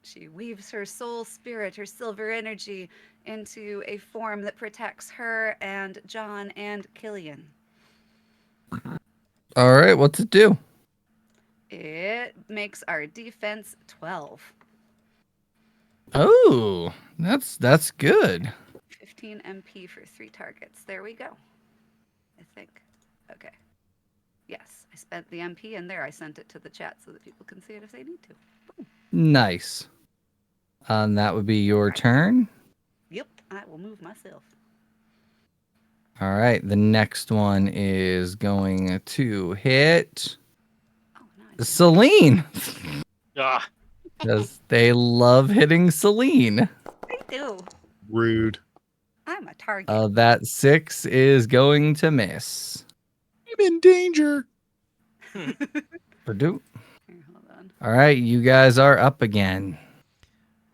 She weaves her soul spirit, her silver energy, into a form that protects her and John and Killian. All right. What's it do? It makes our defense 12. Oh, that's good. 15 MP for 3 targets. There we go. I think. Okay. Yes, I spent the MP in there. I sent it to the chat so that people can see it if they need to. Nice. And that would be your turn. Yep, I will move myself. All right. The next one is going to hit Oh, nice. Celine. Ah, Because they love hitting Celine. I do. Rude. I'm a target. That 6 is going to miss. I'm in danger. Purdue. Here, hold on. All right, you guys are up again.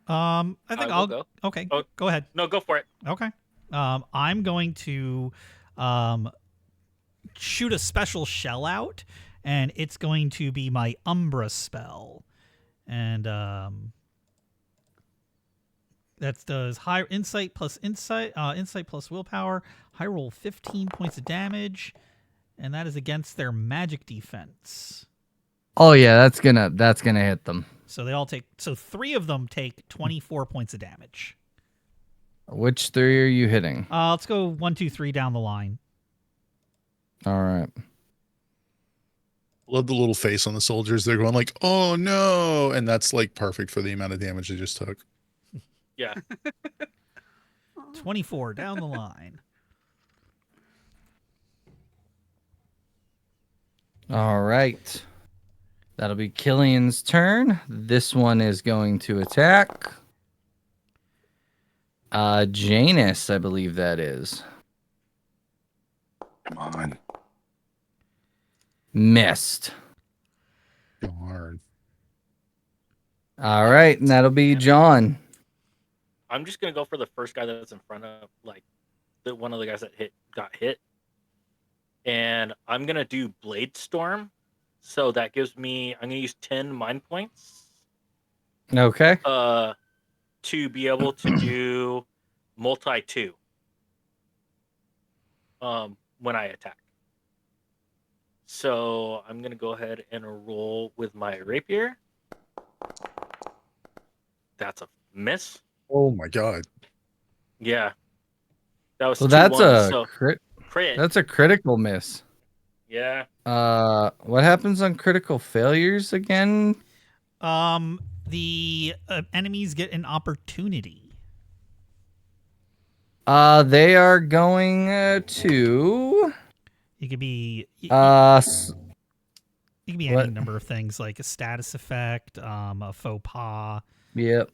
I think I will I'll go. Okay. Oh. Go ahead. no, go for it. Okay. I'm going to shoot a special shell out, and it's going to be my Umbra spell. And that does high insight plus insight plus willpower. High roll 15 points of damage, and that is against their magic defense. Oh yeah, that's gonna hit them. So they all take. So 3 of them take 24 points of damage. Which 3 are you hitting? Let's go 1, 2, 3 down the line. All right. Love the little face on the soldiers. They're going like, "Oh no!" And that's like perfect for the amount of damage they just took. Yeah. 24 down the line. All right. That'll be Killian's turn. This one is going to attack. Janus, I believe that is. Come on. Missed. Darn. All right, and that'll be John. I'm just gonna go for the first guy that's in front of one of the guys that got hit. And I'm gonna do Blade Storm. So that gives me I'm gonna use 10 mind points. Okay. To be able to do multi 2. When I attack. So I'm gonna go ahead and roll with my rapier. That's a miss. Oh my god. Yeah. That was So 2 that's ones, a so crit. crit. That's a critical miss. Yeah. What happens on critical failures again? The enemies get an opportunity. They are going to. It could be S- it could be what? any number of things, like a status effect, a faux pas. Yep.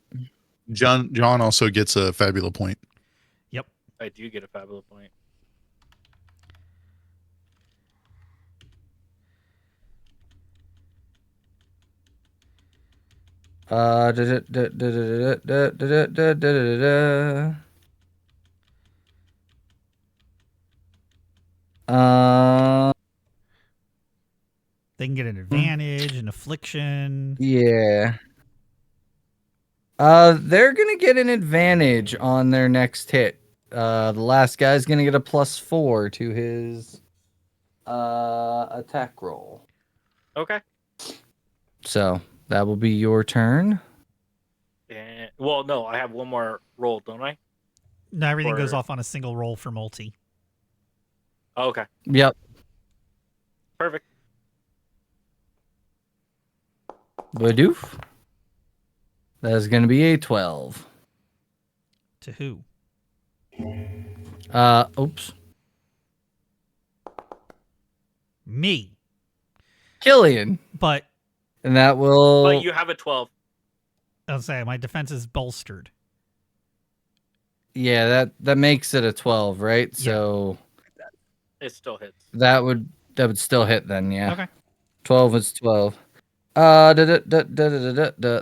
John also gets a fabula point. Yep. I do get a fabulous point. Da- da- da- da- da- da- da- da- da- da- da- da. They can get an advantage, an affliction. Yeah. They're gonna get an advantage on their next hit. The last guy's gonna get a +4 to his attack roll. Okay. So that will be your turn. And well, no, I have one more roll, don't I? No, everything goes Or- off on a single roll for multi. Oh, okay. Yep. Perfect. Badoof. That is gonna be a 12. To who? Oops. Me. Killian. But And that will. But you have a 12. I'll say my defense is bolstered. Yeah, that makes it a 12, right? Yeah. So It still hits. that would still hit then, yeah. Okay. 12 is 12.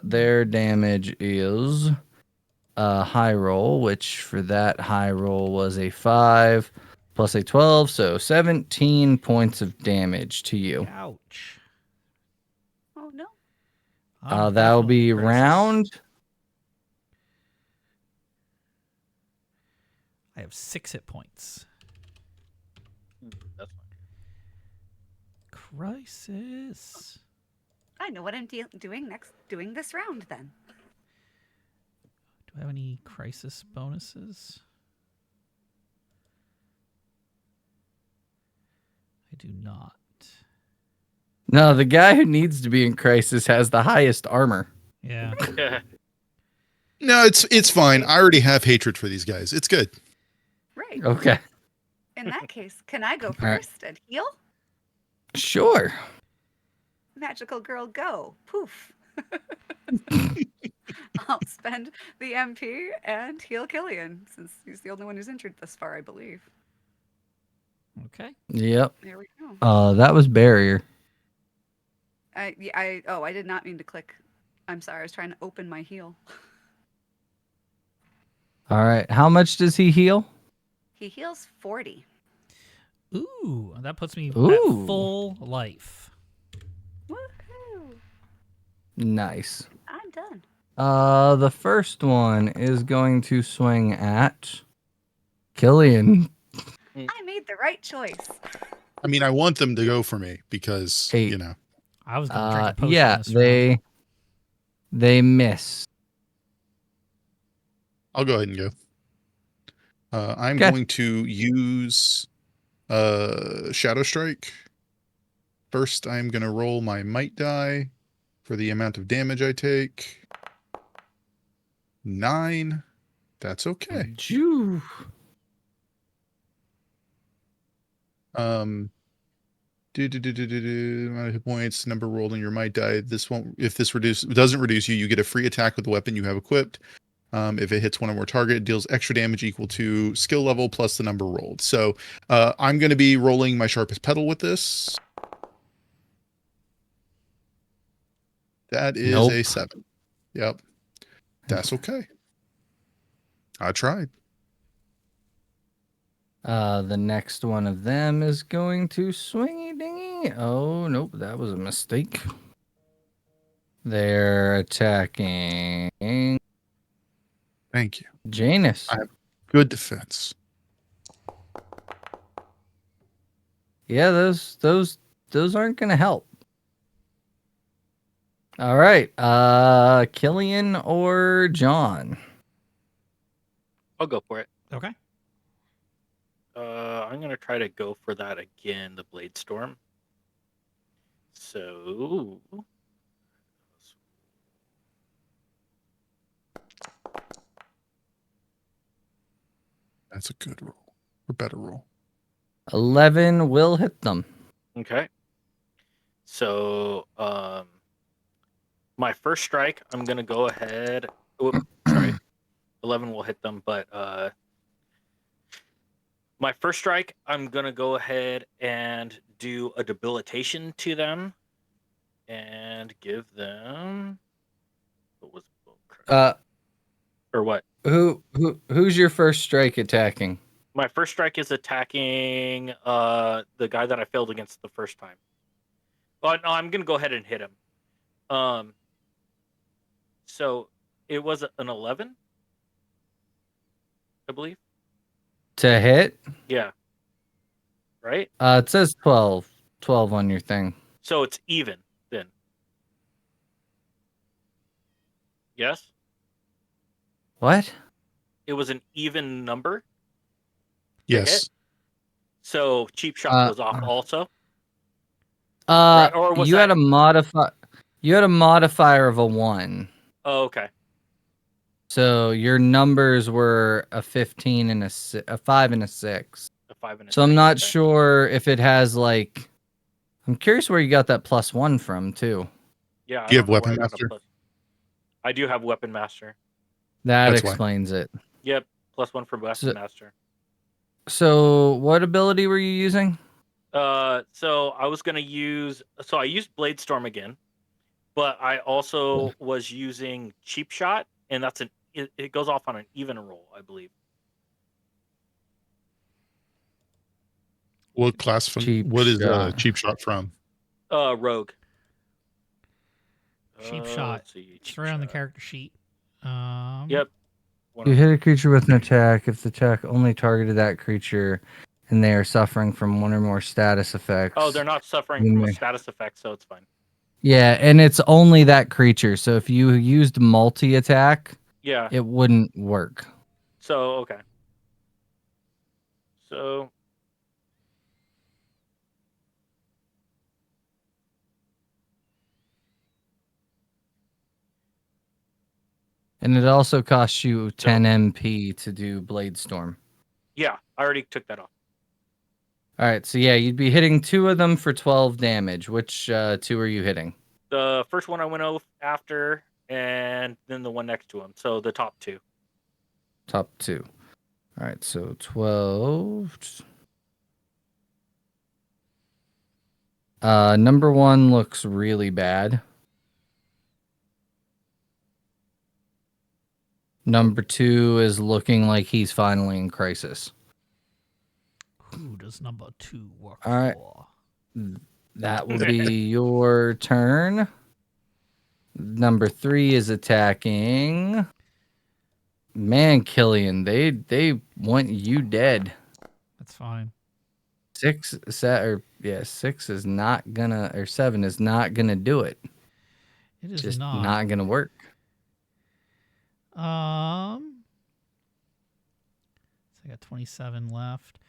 Their damage is high roll, which for that high roll was a 5 plus a 12, so 17 points of damage to you. Ouch. Oh no. I'm That'll definitely be crisis. round. I have 6 hit points. That's fine. Crisis. I know what I'm doing this round then. Do I have any crisis bonuses? I do not. No, the guy who needs to be in crisis has the highest armor. Yeah. No, it's fine. I already have hatred for these guys. It's good. Right. Okay. In that case, can I go All right. first and heal? Sure. Magical girl, go. Poof. I'll spend the MP and heal Killian, since he's the only one who's injured thus far, I believe. Okay. Yep. There we go. That was barrier. I did not mean to click. I'm sorry, I was trying to open my heal. All right. How much does he heal? He heals 40. Ooh, that puts me Ooh. at full life. Woohoo! Nice. I'm done. The first one is going to swing at Killian. I made the right choice. I mean, I want them to go for me because, Hey. you know. I was going to drink a potion Yeah, this round. they miss. I'll go ahead and go. I'm Okay. going to use Shadow Strike. First, I'm going to roll my might die for the amount of damage I take. 9. That's okay. Jew. Amount of hit points, number rolled on your might die. This won't. If this doesn't reduce you, you get a free attack with the weapon you have equipped. If it hits one or more target, it deals extra damage equal to skill level plus the number rolled. So I'm going to be rolling my sharpest petal with this. That is Nope. a 7. Yep. That's okay. I tried. The next one of them is going to swingy dingy. Oh, nope, that was a mistake. They're attacking Thank you. Janus. I have good defense. Yeah, those aren't gonna help. All right, Killian or John? I'll go for it. Okay. I'm gonna try to go for that again, the Blade Storm. So That's a good roll. Or better roll. 11 will hit them. okay. So my first strike, I'm gonna go ahead. Sorry, 11 will hit them, but my first strike, I'm gonna go ahead and do a debilitation to them, and give them what was or what? Who's your first strike attacking? My first strike is attacking the guy that I failed against the first time. Oh no, I'm gonna go ahead and hit him. So it was an 11, I believe. To hit? Yeah. Right? It says 12 on your thing. So it's even then. Yes? What? It was an even number to Yes. hit. So cheap shot goes off also. Or was you that... had a modifier of a 1. Oh, okay. So your numbers were a 15 and a 5 and a 6. A 5 and a So 6, I'm not okay. sure if it has like. I'm curious where you got that +1 from too. Yeah. Do you have I don't know where Weapon I got a Master? plus. I do have Weapon Master. That That's why. explains it. Yep. +1 for Weapon Master. So what ability were you using? So I was gonna use. So I used Blade Storm again, but I also was using Cheap Shot, and that's it goes off on an even roll, I believe. What class from? Cheap What is Shot. cheap shot from? Rogue. Cheap shot. Let's see, It's cheap right on the shot. character sheet. Yep. You hit a creature with an attack if the attack only targeted that creature and they are suffering from one or more status effects. Oh, they're not suffering from a status effect, so it's fine. Yeah, and it's only that creature. So if you used multi-attack, Yeah. it wouldn't work. So, okay. So... And it also costs you 10 MP to do Blade Storm. Yeah, I already took that off. All right, so yeah, you'd be hitting 2 of them for 12 damage. Which 2 are you hitting? The first one I went after, and then the one next to him. So the top 2. Top 2. All right, so 12. Number 1 looks really bad. Number 2 is looking like he's finally in crisis. Who does number 2 work All right. for? That will be your turn. Number 3 is attacking. Man, Killian, they want you dead. That's fine. 6 is not gonna, or 7 is not gonna do it. It is Just not. not gonna work. So I got 27 left.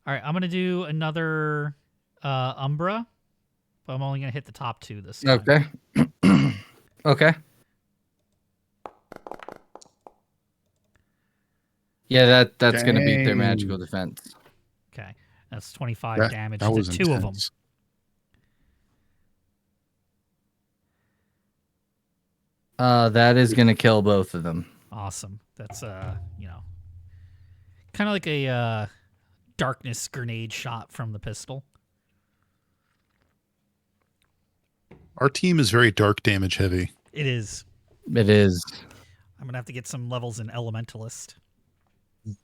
All right, I'm gonna do another Umbra, but I'm only gonna hit the top 2 this time. Okay. Okay. Yeah, that's gonna beat their Dang. magical defense. Okay, that's 25 That, damage that to was 2 of them. intense. That is gonna kill both of them. Awesome. That's kind of like a darkness grenade shot from the pistol. Our team is very dark damage heavy. It is. It is. I'm gonna have to get some levels in Elementalist.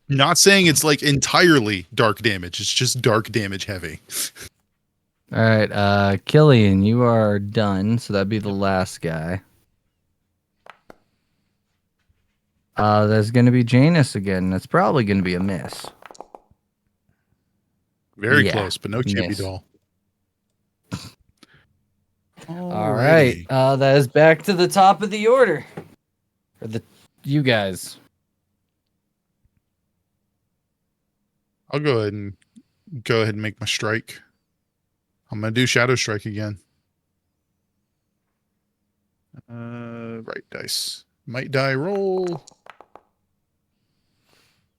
Not saying it's like entirely dark damage. It's just dark damage heavy. All right, Killian, you are done. So that'd be the last guy. There's gonna be Janus again. That's probably gonna be a miss. Very Yeah, close, but no chippy miss. doll. All right, Alrighty. that is back to the top of the order. For you guys. I'll go ahead and make my strike. I'm gonna do Shadow Strike again. Right dice. Might die roll.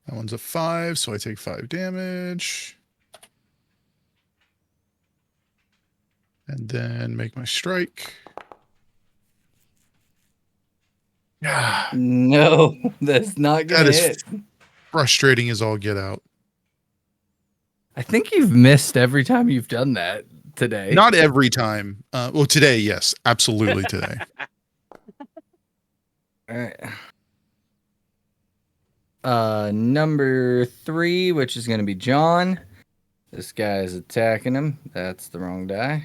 That one's a 5, so I take 5 damage. And then make my strike. Yeah, No, that's not gonna that is hit. frustrating as all get out. I think you've missed every time you've done that today. Not every time. Well, today, yes, absolutely today. All right. Number 3, which is going to be John. This guy is attacking him. That's the wrong die.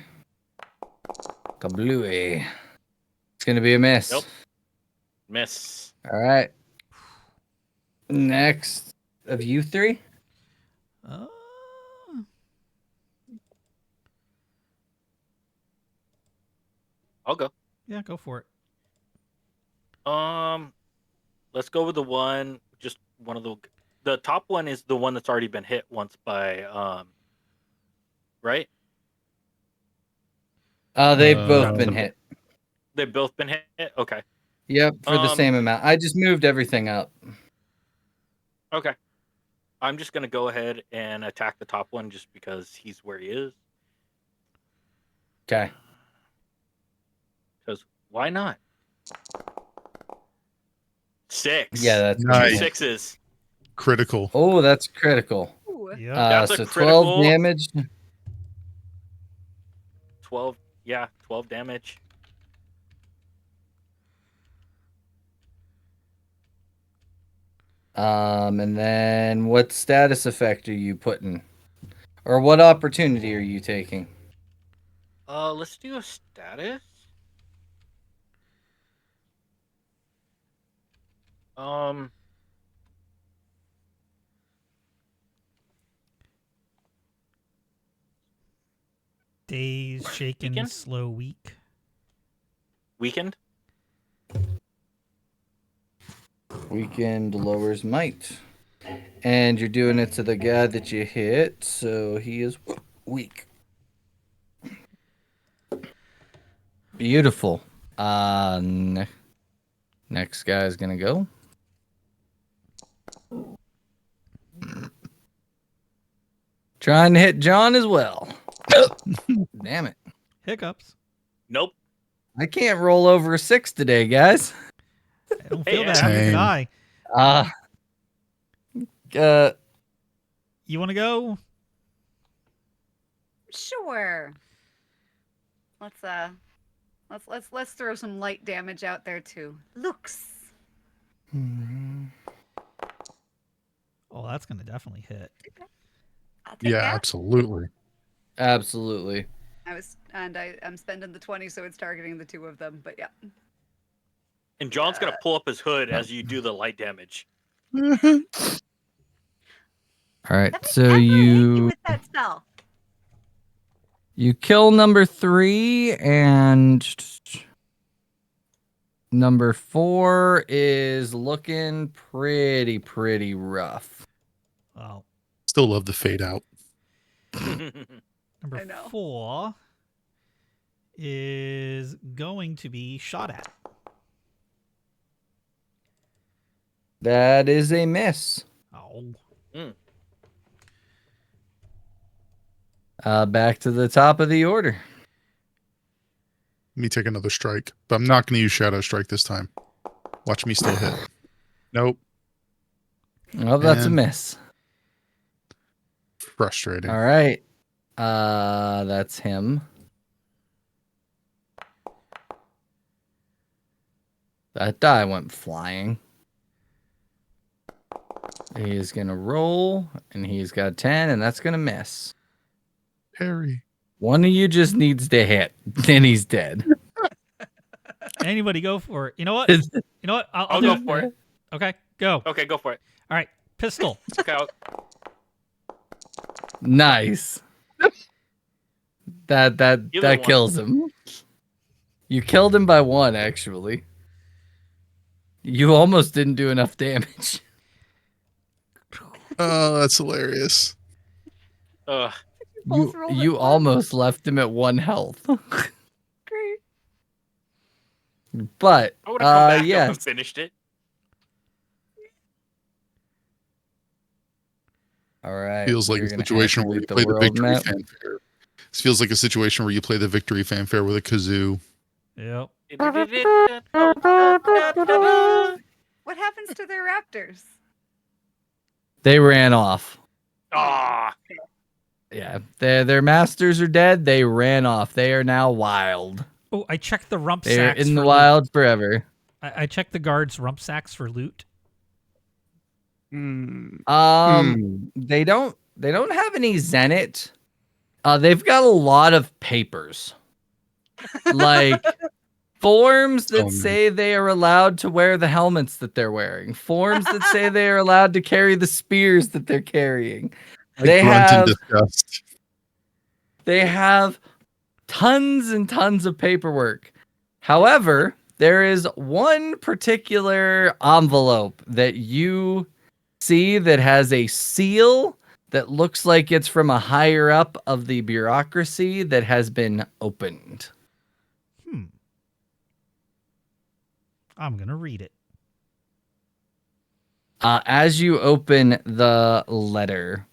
Kablooey. It's going to be a miss. Nope. Miss. All right. Next of you 3. I'll go. Yeah, go for it. Let's go with just one of the top one is the one that's already been hit once by right? They've both been hit. They've both been hit? Okay. Yep, for the same amount. I just moved everything up. Okay. I'm just gonna go ahead and attack the top one just because he's where he is. Okay. Because why not? 6. Yeah, that's Nice. 2 6s. Critical. Oh, that's critical. Ooh. Yeah. That's a So critical. 12 damage. 12. Yeah, 12 damage. And then what status effect are you putting? Or what opportunity are you taking? Let's do a status. Days, shaken, Weakened? slow, weak. Weakened. Weakened lowers might. And you're doing it to the guy that you hit, so he is weak. Beautiful. Next guy is gonna go. Trying to hit John as well. Damn it. Hiccups. Nope. I can't roll over a 6 today, guys. I don't Hey, feel that. Adam. Neither did Uh, You want to go? Sure. Let's throw some light damage out there too. Looks. Oh, that's going to definitely hit. I'll take Yeah, that. absolutely. absolutely. I'm spending the 20, so it's targeting the 2 of them. But yeah. And John's gonna pull up his hood as you do the light damage. All right, Let me so ever hit you with that spell. kill number 3, and number 4 is looking pretty rough. Well, Still love the fade out. number I know. 4 is going to be shot at. That is a miss. Oh. Back to the top of the order. Let me take another strike, but I'm not going to use Shadow Strike this time. Watch me still hit. Nope. Well, that's a And- miss. Frustrating. All right. That's him. That die went flying. He's gonna roll, and he's got 10, and that's gonna miss. Harry. One of you just needs to hit, then he's dead. Anybody go for it. You know what? You know what? I'll I'll do go it. for it. Okay, go. Okay, go for it. All right, pistol. Okay, Nice. That Either one. kills him. You killed him by 1, actually. You almost didn't do enough damage. Oh, that's hilarious. Ugh. Both rolled You at once. almost left him at 1 health. Great. But I would have come back yeah. up and finished it. All right. Feels like you're a gonna situation where you activate play the world victory map. fanfare. This feels like a situation where you play the victory fanfare with a kazoo. Yep. What happens to their raptors? They ran off. Ah, Yeah, their masters are dead. They ran off. They are now wild. Oh, I checked the rump They're sacks in the for wild forever. loot. I checked the guards' rump sacks for loot. They don't have any Zenit. They've got a lot of papers. Like forms that Oh, man. say they are allowed to wear the helmets that they're wearing. Forms that say they are allowed to carry the spears that they're carrying. I grunt in disgust. They have tons and tons of paperwork. However, there is one particular envelope that you see that has a seal that looks like it's from a higher up of the bureaucracy that has been opened. I'm gonna read it. As you open the letter,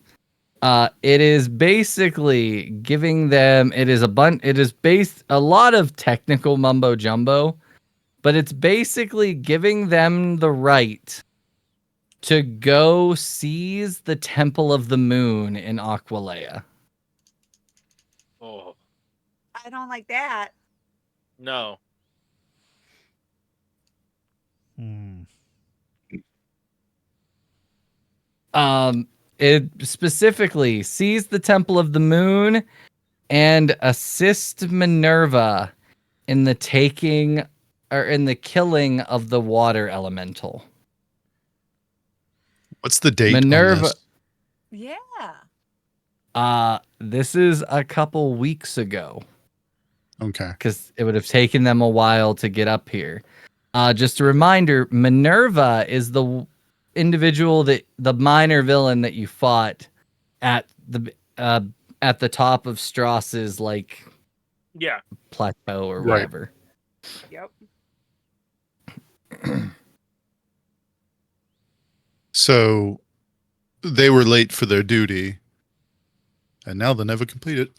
it is basically giving them. It is based a lot of technical mumbo jumbo, but it's basically giving them the right to go seize the Temple of the Moon in Aqualeia. oh I don't like that. no. It specifically seize the Temple of the Moon and assist Minerva in the taking or in the killing of the water elemental. What's the date Minerva- on this? Yeah. This is a couple weeks ago Okay. because it would have taken them a while to get up here. Just a reminder, Minerva is the individual that the minor villain that you fought at the top of Strauss's like Yeah. plateau or Right. whatever. Yep. So they were late for their duty, and now they'll never complete it.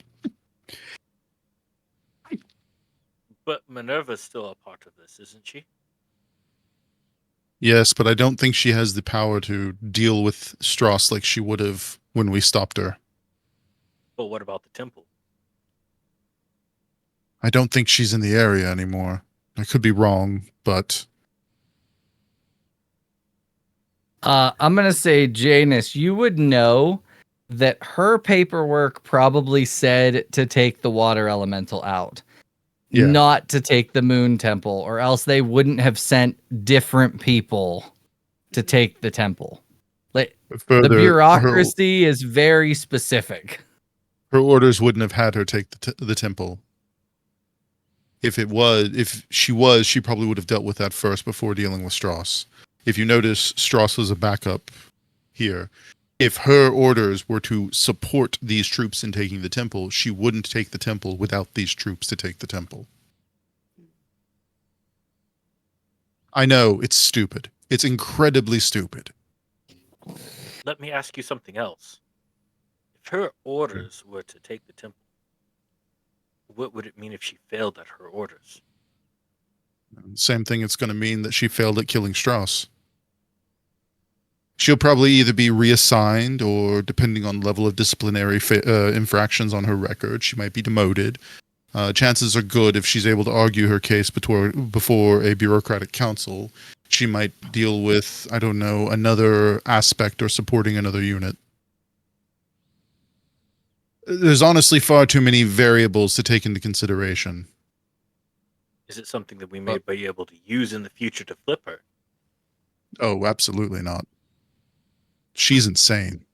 But Minerva's still a part of this, isn't she? Yes, but I don't think she has the power to deal with Strauss like she would have when we stopped her. But what about the temple? I don't think she's in the area anymore. I could be wrong, but I'm gonna say, Janus, you would know that her paperwork probably said to take the water elemental out, Yeah. not to take the moon temple, or else they wouldn't have sent different people to take the temple. Like further, the bureaucracy is very specific. her orders wouldn't have had her take the temple. If she probably would have dealt with that first before dealing with Strauss. If you notice, Strauss was a backup here. If her orders were to support these troops in taking the temple, she wouldn't take the temple without these troops to take the temple. I know, it's stupid. It's incredibly stupid. let me ask you something else. If her orders were to take the temple, what would it mean if she failed at her orders? Same thing it's going to mean that she failed at killing Strauss. She'll probably either be reassigned or, depending on level of disciplinary infractions on her record, she might be demoted. Chances are good if she's able to argue her case before a bureaucratic council, she might deal with, I don't know, another aspect or supporting another unit. There's honestly far too many variables to take into consideration. Is it something that we may be able to use in the future to flip her? Oh, absolutely not. She's insane.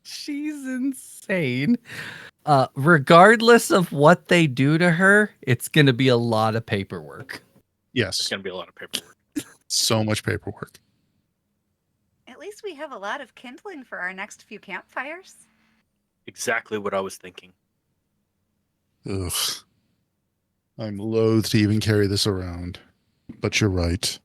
She's insane. Regardless of what they do to her, it's going to be a lot of paperwork. It's Yes, going to be a lot of paperwork. so much paperwork. At least we have a lot of kindling for our next few campfires. Exactly what I was thinking. Ugh. I'm loath to even carry this around. But you're right.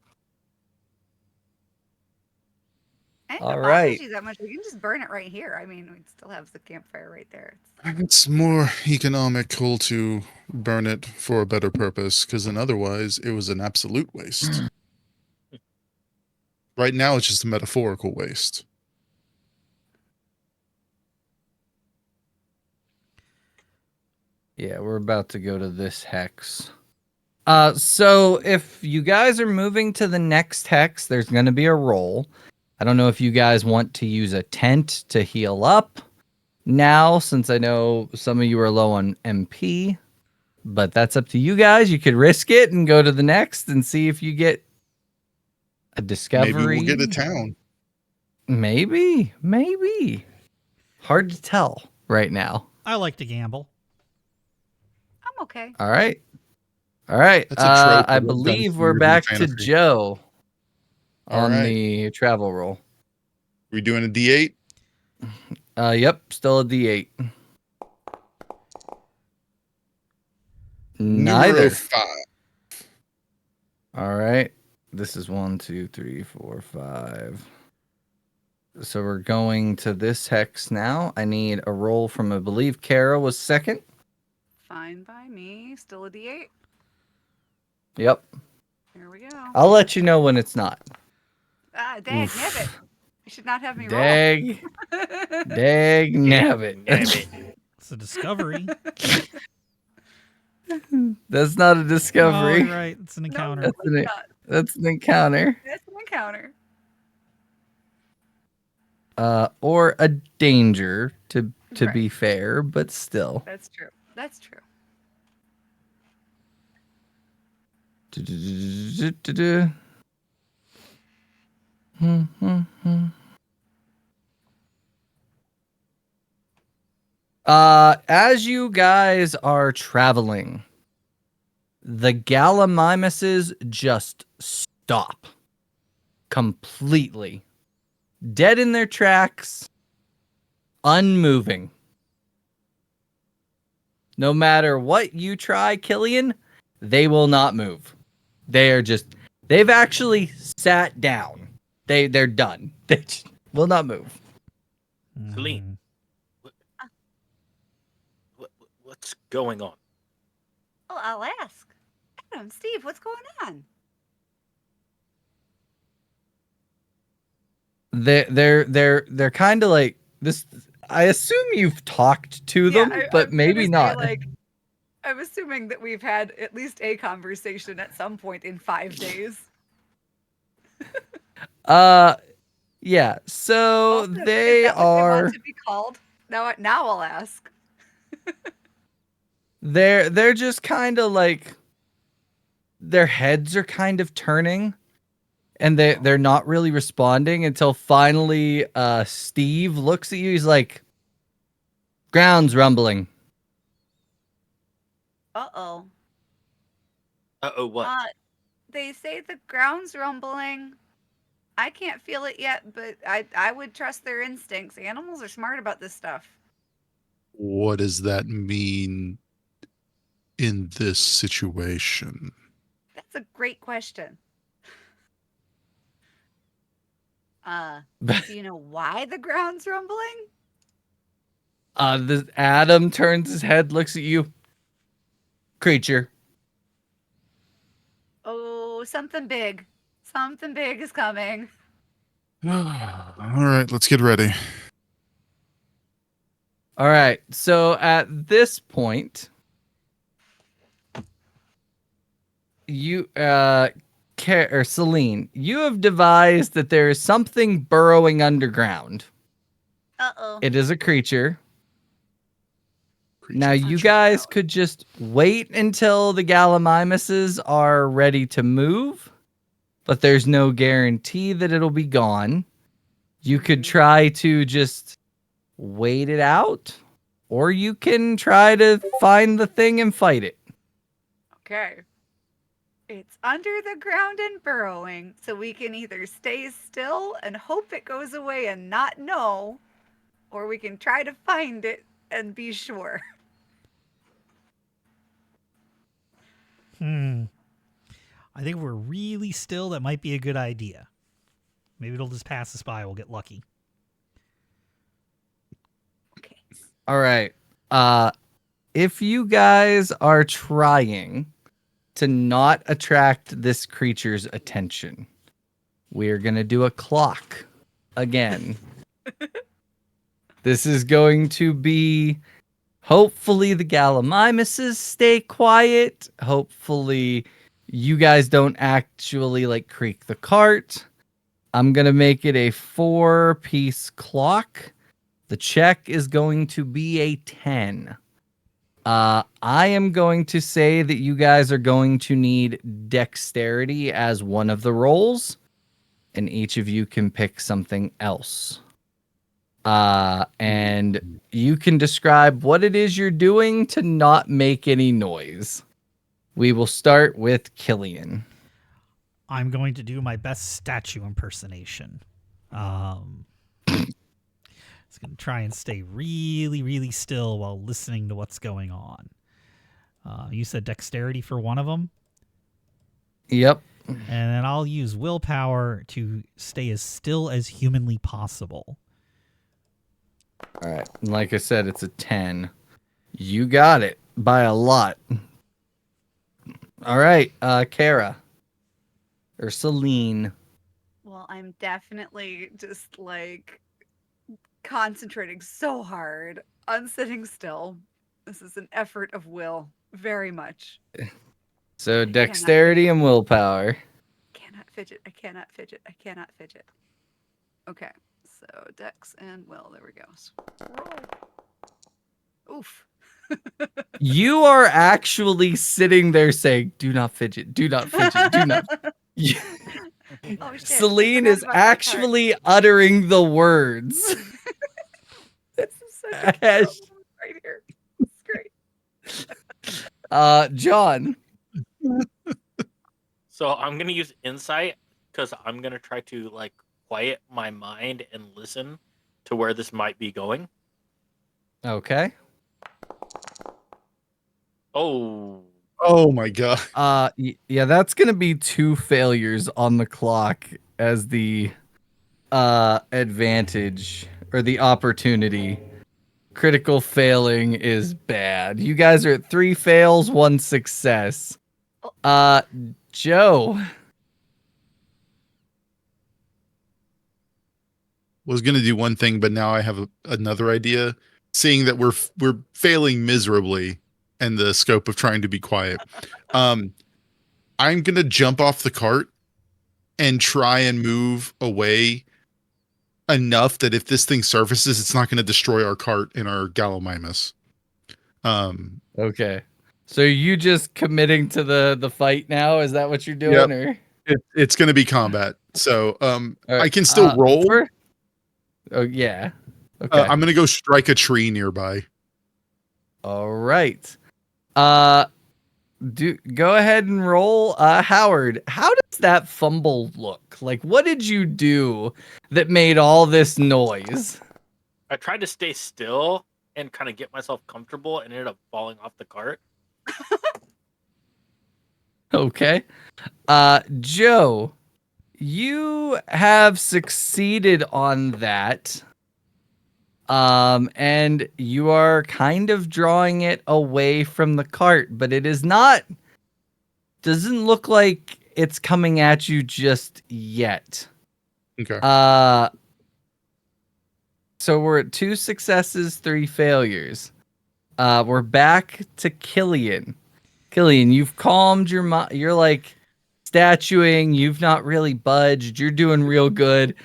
And All it right. bothers you that much. We can just burn it right here. I mean, we'd still have the campfire right there. It's more economical to burn it for a better purpose, because then otherwise it was an absolute waste. Right now it's just a metaphorical waste. Yeah, we're about to go to this hex. So if you guys are moving to the next hex, there's going to be a roll. I don't know if you guys want to use a tent to heal up now, since I know some of you are low on MP, but that's up to you guys. You could risk it and go to the next and see if you get a discovery. Maybe we'll get a town. Maybe. Hard to tell right now. I like to gamble. I'm okay. All right. That's a trope I of believe Dungeons we're and back to Fantasy. Joe All on right. the travel roll. We doing a D8? Yep, still a D8. Numero Neither. 5. All right. This is 1, 2, 3, 4, 5. So we're going to this hex now. I need a roll from, I believe Kara was second. Fine by me. Still a D8. Yep. Here we go. I'll let you know when it's not. Ah, dang, Oof. nabbit. You should not have me Dag roll. nabbit. It's a discovery. That's not a Oh, discovery. you're right. It's an encounter. No, That's an- it's not. That's an encounter. That's an encounter. Or a danger to Right. be fair, but still. That's true. That's true. As you guys are traveling, the Gallimimuses just stop completely, dead in their tracks, unmoving. No matter what you try, Killian, they will not move. They've actually sat down. They're done. They just will not move. Celine. What's going on? Oh, I'll ask. Adam, Steve, what's going on? They're kind of like this. I assume you've talked to them, but maybe not. I'm assuming that we've had at least a conversation at some point in 5 days. Yeah. So Also, they is that what they are. want to be called? Now I'll ask. They're just kind of like their heads are kind of turning, and they're not really responding until finally Steve looks at you. He's like, "Ground's rumbling." Uh-oh. Uh-oh, what? They say the ground's rumbling. I can't feel it yet, but I would trust their instincts. Animals are smart about this stuff. What does that mean in this situation? That's a great question. Do you know why the ground's rumbling? Adam turns his head, looks at you. Creature. Oh, something big. Something big is coming. All right, let's get ready. All right. So at this point, you, Celine, you have devised that there is something burrowing underground. Uh-oh. It is a creature. Now, Creature you feature. guys could just wait until the Gallimimuses are ready to move, but there's no guarantee that it'll be gone. You could try to just wait it out, or you can try to find the thing and fight it. Okay. It's under the ground and burrowing, so we can either stay still and hope it goes away and not know, or we can try to find it and be sure. I think if we're really still, that might be a good idea. Maybe it'll just pass us by. We'll get lucky. Okay. All right. If you guys are trying to not attract this creature's attention, we're going to do a clock again. This is going to be, hopefully the Gallimimuses stay quiet. Hopefully you guys don't actually like creak the cart. I'm going to make it a 4-piece clock. The check is going to be a 10. I am going to say that you guys are going to need dexterity as one of the rolls, and each of you can pick something else. And you can describe what it is you're doing to not make any noise. We will start with Killian. I'm going to do my best statue impersonation. It's going to try and stay really, really still while listening to what's going on. You said dexterity for one of them? Yep. And then I'll use willpower to stay as still as humanly possible. All right. And like I said, it's a 10. You got it by a lot. All right. Kara. Or Celine. Well, I'm definitely just like concentrating so hard on sitting still. This is an effort of will, very much. So dexterity and willpower. Cannot fidget. I cannot fidget. I cannot fidget. Okay, so dex and will. There we go. Roll. Oof. You are actually sitting there saying, "Do not fidget. Do not fidget. Do not." Oh, shit. Celine I is forgot about that part. actually uttering the words. This is such a good Ash. moment right here. It's great. John. So I'm gonna use insight because I'm gonna try to like quiet my mind and listen to where this might be going. Okay. Oh, Oh my god. Yeah, that's gonna be 2 failures on the clock as the advantage or the opportunity. Critical failing is bad. You guys are at 3 fails, 1 success. Joe. Was going to do one thing, but now I have another idea. Seeing that we're failing miserably, and the scope of trying to be quiet, I'm going to jump off the cart and try and move away enough that if this thing surfaces, it's not going to destroy our cart and our Gallimimus. Okay. So are you just committing to the fight now? Is that what you're doing? Yep. Or It's going to be combat, so All right, I can still roll. Oh yeah. Okay. I'm going to go strike a tree nearby. All right. Go ahead and roll. Howard, how does that fumble look? Like, what did you do that made all this noise? I tried to stay still and kind of get myself comfortable and ended up falling off the cart. Okay. Joe, You have succeeded on that. And you are kind of drawing it away from the cart, but it is not, doesn't look like it's coming at you just yet. Okay. So we're at 2 successes, 3 failures. We're back to Killian. Killian, you've calmed your mind. You're like statuing. You've not really budged. You're doing real good.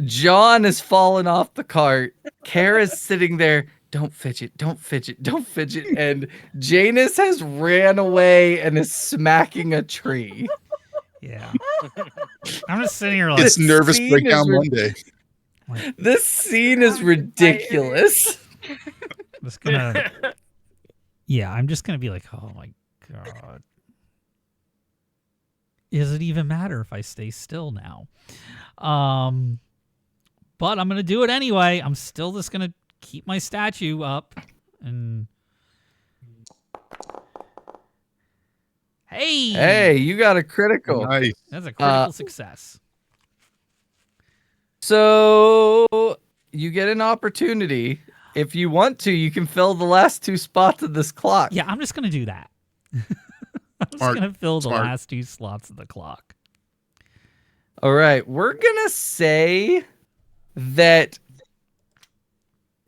John has fallen off the cart. Kara's sitting there. Don't fidget. Don't fidget. Don't fidget. And Janus has ran away and is smacking a tree. Yeah. I'm just sitting here like, It's nervous scene breakdown is Monday. This scene is ridiculous. just gonna. Yeah, I'm just gonna be like, oh my god. Does it even matter if I stay still now? But I'm gonna do it anyway. I'm still just gonna keep my statue up and. Hey, you got a critical. Nice. That's a critical success. So you get an opportunity. If you want to, you can fill the last 2 spots of this clock. Yeah, I'm just gonna do that. I'm just Smart. gonna fill the Smart. last 2 slots of the clock. All right. We're going to say that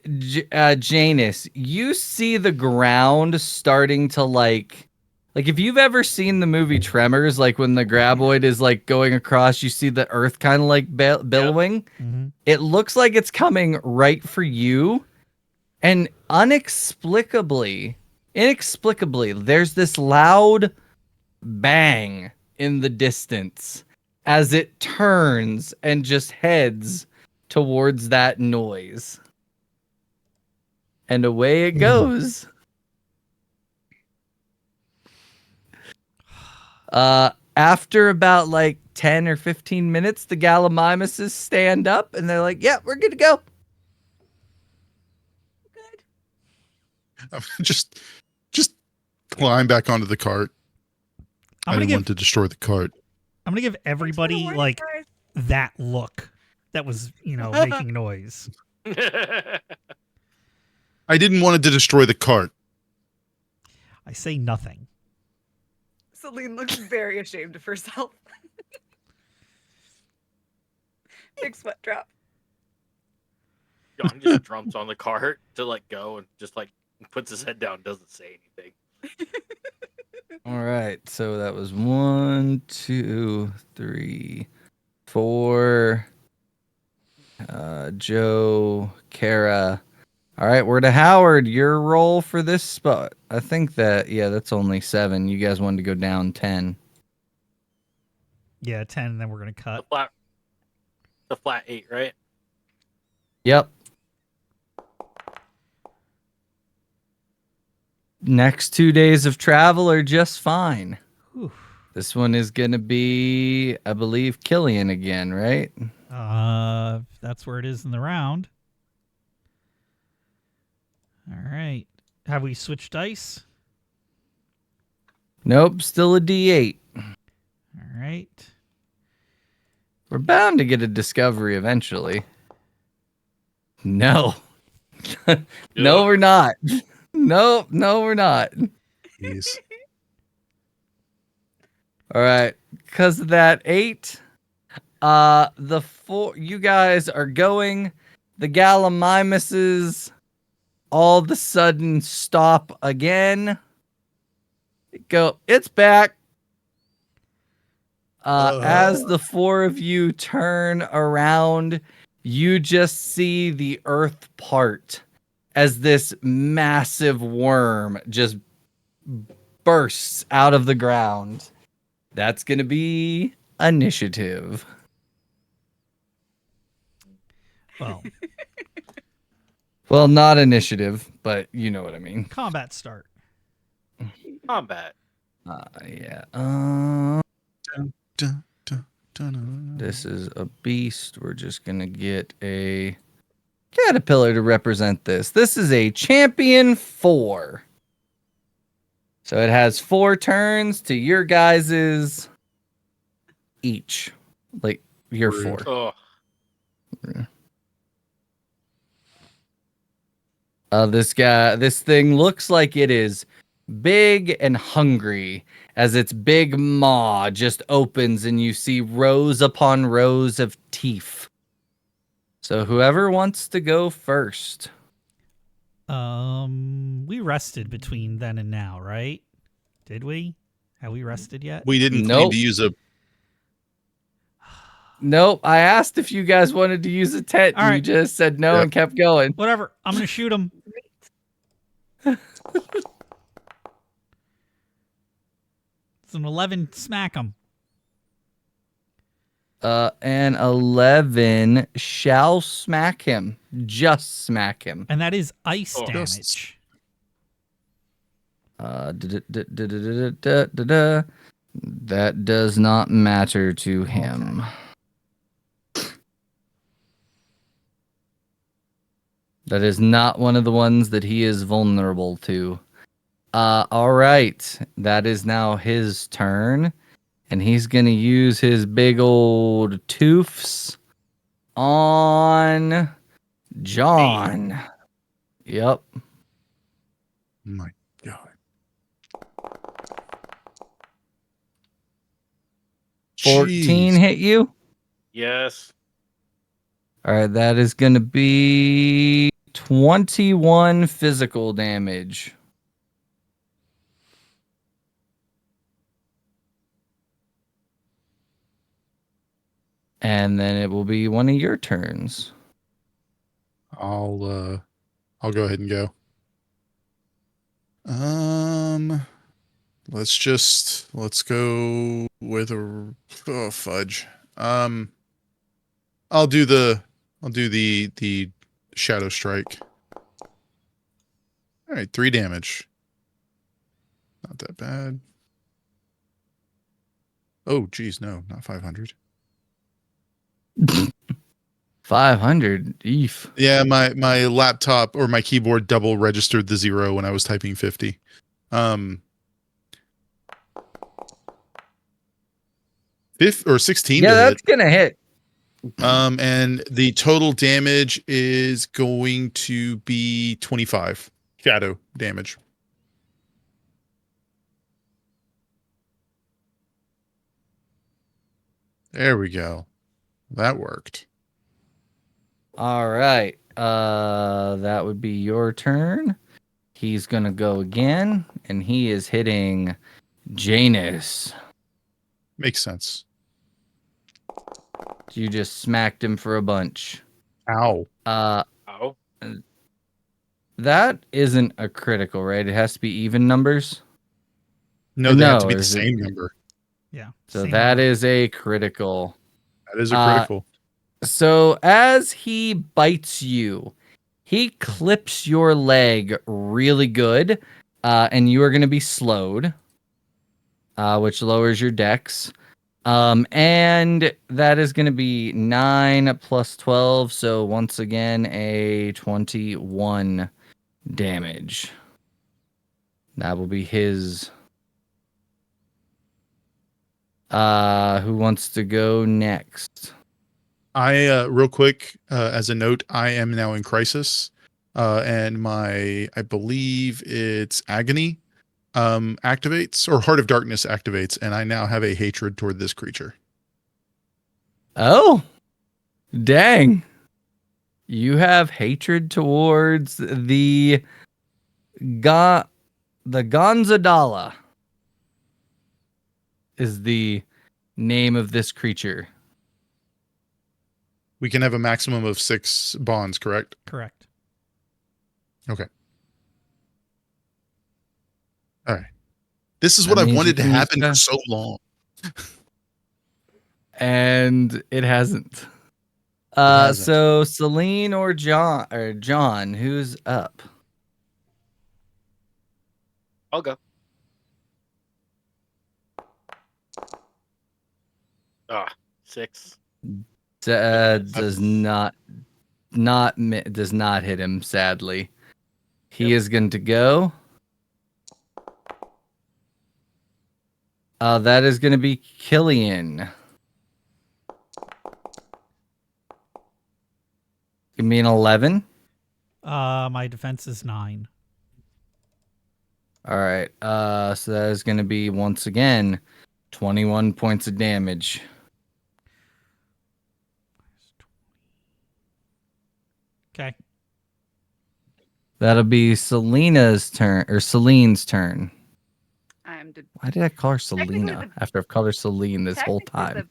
Janus, you see the ground starting to like if you've ever seen the movie Tremors, like when the graboid is like going across, you see the earth kind of like billowing. Mm-hmm. It looks like it's coming right for you. And inexplicably, there's this loud bang in the distance as it turns and just heads towards that noise. And away it goes. After about like 10 or 15 minutes, the Gallimimuses stand up and they're like, yeah, we're good to go. Just climb back onto the cart. I didn't want to destroy the cart. I'm gonna give everybody like that look that was, making noise. I didn't want it to destroy the cart. I say nothing. Celine looks very ashamed of herself. Big sweat drop. John just jumps on the cart to let go and just like puts his head down, doesn't say anything. All right. So that was 1, 2, 3, 4. Joe, Kara. All right, we're to Howard. Your roll for this spot. I think that's only 7. You guys wanted to go down 10. Yeah, 10, and then we're gonna cut. The flat 8, right? Yep. Next 2 days of travel are just fine. Whew. This one is going to be, I believe, Killian again, right? That's where it is in the round. All right. Have we switched dice? Nope, still a D8. All right. We're bound to get a discovery eventually. No. No, we're not. No, we're not. Jeez. All right. Because of that 8, the 4, you guys are going. The Gallimimuses all of a sudden stop again. Go, it's back. As the 4 of you turn around, you just see the earth part as this massive worm just bursts out of the ground. That's going to be initiative. Well, Well, not initiative, but you know what I mean. combat start. Combat. Yeah. Dun, dun, dun, dun. This is a beast. We're just going to get a caterpillar to represent this. This is a champion 4. So it has 4 turns to your guys's each. Like you're Rude. 4. Oh, This thing looks like it is big and hungry as its big maw just opens and you see rows upon rows of teeth. So whoever wants to go first. We rested between then and now, right? Did we? Have we rested yet? We didn't claim Nope. to use a. Nope. I asked if you guys wanted to use a tent. All And you right. just said no Yep. and kept going. Whatever. I'm gonna shoot him. It's an 11. Smack him. An 11 shall smack him. Just smack him. And that is ice Oh. damage. That does not matter to him. That is not one of the ones that he is vulnerable to. All right. That is now his turn. And he's going to use his big old toofs on John. Yep. My God. 14 Jeez. hit you. yes. All right. That is going to be 21 physical damage. And then it will be one of your turns. I'll go ahead and go. Let's go with a fudge. I'll do the shadow strike. All right, 3 damage. Not that bad. Oh, geez, no, not 500. 500. Eef. Yeah, my laptop or my keyboard double registered the 0 when I was typing 50. 16 Yeah, to that's hit. gonna hit. And the total damage is going to be 25 shadow damage. There we go. That worked. All right. That would be your turn. He's gonna go again, and he is hitting Janus. Makes sense. You just smacked him for a bunch. Ow. Oh. That isn't a critical, right? It has to be even numbers. No, Or they have no, to be or the is it- same number. Yeah. So same that number. is a critical. That is a critical. So as he bites you, he clips your leg really good, and you are going to be slowed, which lowers your dex. And that is going to be 9 plus 12, so once again a 21 damage. That will be his. Who wants to go next? I real quick as a note, I am now in crisis, and I believe it's agony activates, or Heart of Darkness activates, and I now have a hatred toward this creature. Oh, dang. You have hatred towards the Gonzadala is the name of this creature. We can have a maximum of 6 bonds, correct? Correct. Okay. All right. This is That what I've means wanted you to can use happen for that. so long. And it hasn't. hasn't. So Celine or John, who's up? I'll go. Ah, 6. Does not hit him, sadly. He is going to go. That is going to be Killian. Give me an 11. My defense is 9. All right. So that is going to be once again 21 points of damage. Okay. That'll be Selena's turn or Celine's turn. Why did I call her Selena after I've called her Celine this whole time?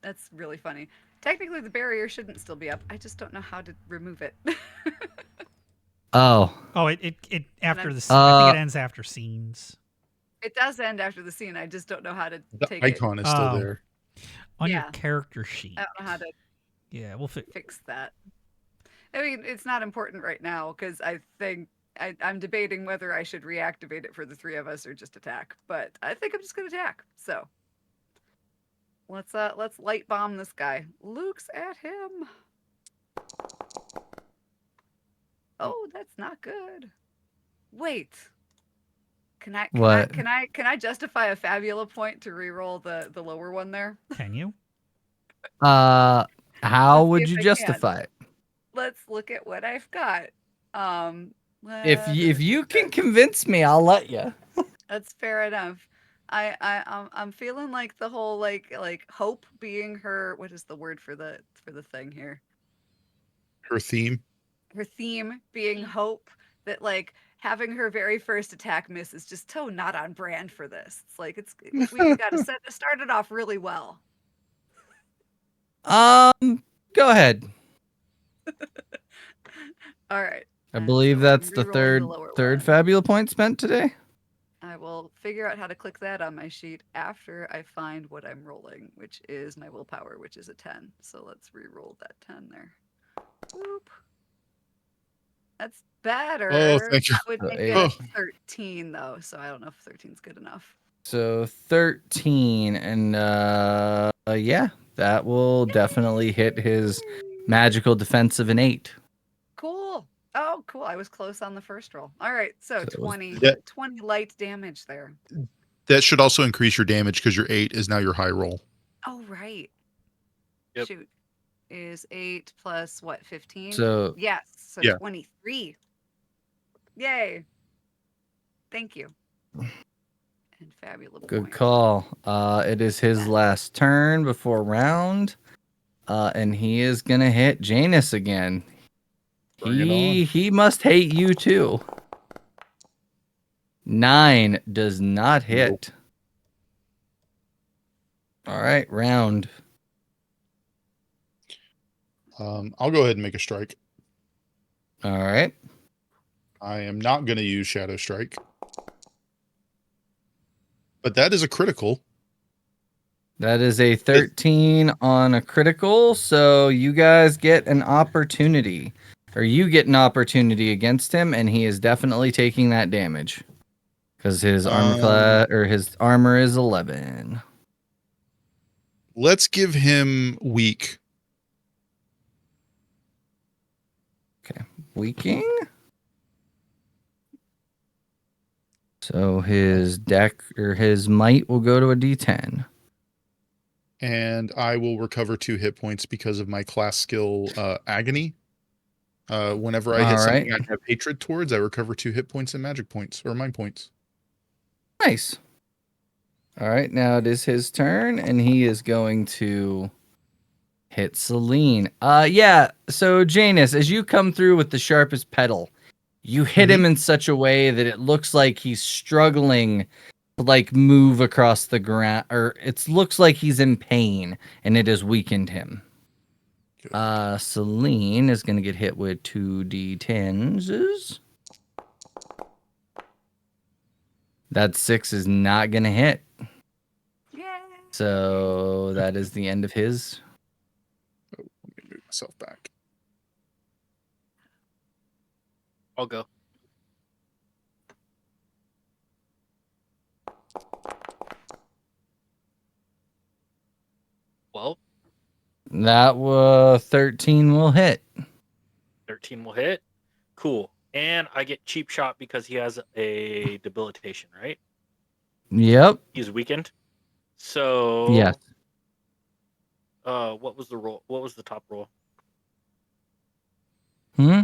That's really funny. Technically, the barrier shouldn't still be up. I just don't know how to remove it. Oh. Oh, it after the I think it ends after scenes. It does end after the scene. I just don't know how to The take icon is still Oh. there. On your Yeah. character sheet. I don't know how to Yeah, we'll fix that. I mean, it's not important right now because I think I'm debating whether I should reactivate it for the 3 of us or just attack. But I think I'm just gonna attack. So let's light bomb this guy. Luke's at him. Oh, that's not good. Wait. Can I justify a Fabula point to reroll the lower one there? Can you? How Let's see would if you I can. justify it? Let's look at what I've got. If you can convince me, I'll let you. That's fair enough. I'm feeling like the whole like hope being her. What is the word for the thing here? Her theme. Her theme being hope. That like having her very first attack miss is just so not on brand for this. It's like we got to start it off really well. Go ahead. All right. I believe so that's I'm the re-rolling third one. Fabula point spent today. I will figure out how to click that on my sheet after I find what I'm rolling, which is my willpower, which is a 10. So let's re-roll that 10 there. Boop. That's better. Oh, thank you. That would make eight. it 13 though, so I don't know if 13 is good enough. So 13, and yeah, that will definitely hit his magical defense of an 8. Cool. Oh, cool. I was close on the first roll. All right, so 20 light damage there. That should also increase your damage because your 8 is now your high roll. Oh, right. Yep. Shoot. Is 8 plus what, 15? So yes, so yeah. 23. Yay. Thank you. And fabulous. Good call. It is his last turn before round. And he is gonna hit Janus again. He must hate you too. 9 does not hit. All right, round. I'll go ahead and make a strike. All right. I am not going to use Shadow Strike. But that is a critical. That is a 13 on a critical, so you guys get an opportunity. Or you get an opportunity against him, and he is definitely taking that damage. Because his his armor is 11. Let's give him weak. Okay. Weaking. So his deck or his might will go to a D10. And I will recover 2 hit points because of my class skill agony. Whenever I hit something I have hatred towards, I recover 2 hit points and magic points or mind points. Nice. All right, now it is his turn, and he is going to hit Celine. Yeah. So Janus, as you come through with the sharpest petal, you hit him in such a way that it looks like he's struggling to like move across the ground, or it looks like he's in pain, and it has weakened him. Celine is going to get hit with 2d10s. That 6 is not going to hit. Yay. So that is the end of his. Oh, let me move myself back. I'll go. Well, That 13 will hit. 13 will hit. Cool. And I get cheap shot because he has a debilitation, right? Yep. He's weakened. So yes. What was the roll? What was the top roll? Hmm?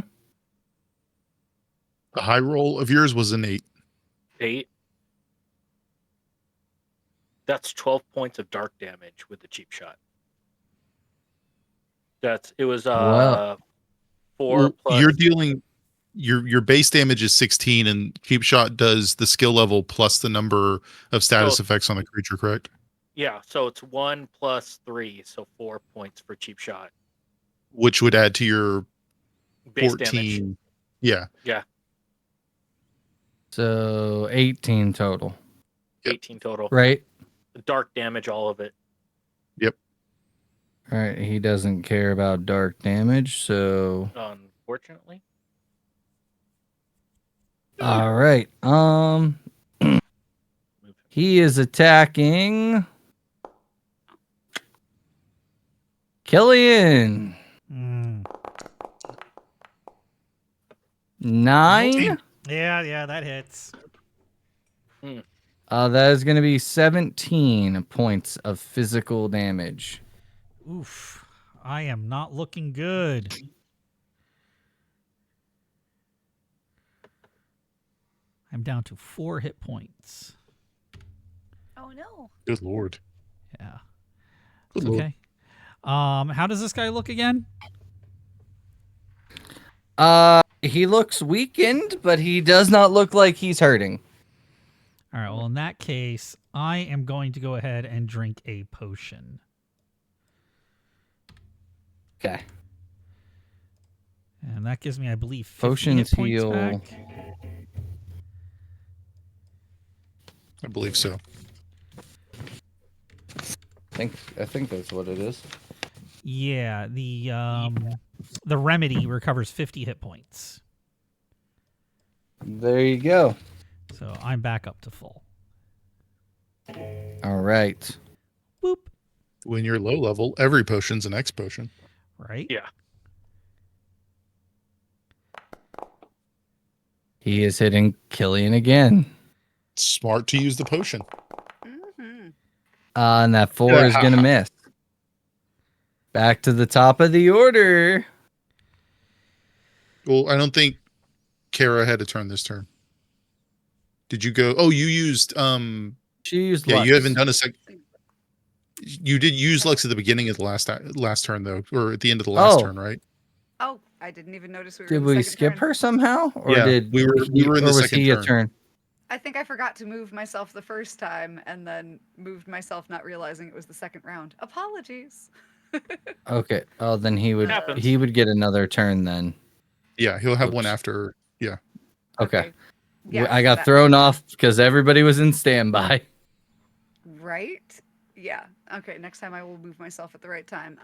The high roll of yours was an 8. 8. That's 12 points of dark damage with the cheap shot. It was Well, 4 Well, plus. you're dealing your base damage is 16, and cheap shot does the skill level plus the number of status So- effects on the creature, correct? Yeah, so it's 1 plus 3, so 4 points for cheap shot. Which would add to your Base 14. damage. Yeah. Yeah, so 18 total, 18 total. right? Dark damage, all of it. All right. He doesn't care about dark damage, so Unfortunately. all right. He is attacking Killian. Mm. 9. Yeah, that hits. That is going to be 17 points of physical damage. Oof. I am not looking good. I'm down to 4 hit points. Oh no. Good lord. Yeah. Good It's lord. okay. How does this guy look again? He looks weakened, but he does not look like he's hurting. All right. Well, in that case, I am going to go ahead and drink a potion. Okay. And that gives me, I believe, 50 Potions hit points heal. back. I believe so. I think that's what it is. Yeah, the remedy recovers 50 hit points. There you go. So I'm back up to full. All right. Boop. When you're low level, every potion's an X potion. Right? Yeah. He is hitting Killian again. Smart to use the potion. Mm-hmm. And that 4 is going to miss. Back to the top of the order. Well, I don't think Kara had a turn this turn. Did you go? Oh, you used She used yeah, Lux. you haven't done a sec. You did use Lux at the beginning of the last turn though, or at the end of the last Oh. turn, right? Oh, I didn't even notice we were Did in the we second skip turn. her somehow? Or Yeah, did we were in the or was second he a turn. turn? I think I forgot to move myself the first time and then moved myself not realizing it was the second round. Apologies. Okay. Oh, then he Happens. would get another turn then. Yeah, he'll have one Oops. after. Yeah. Okay. Yeah, I got that- thrown off because everybody was in standby. Right? Yeah. Okay, next time I will move myself at the right time.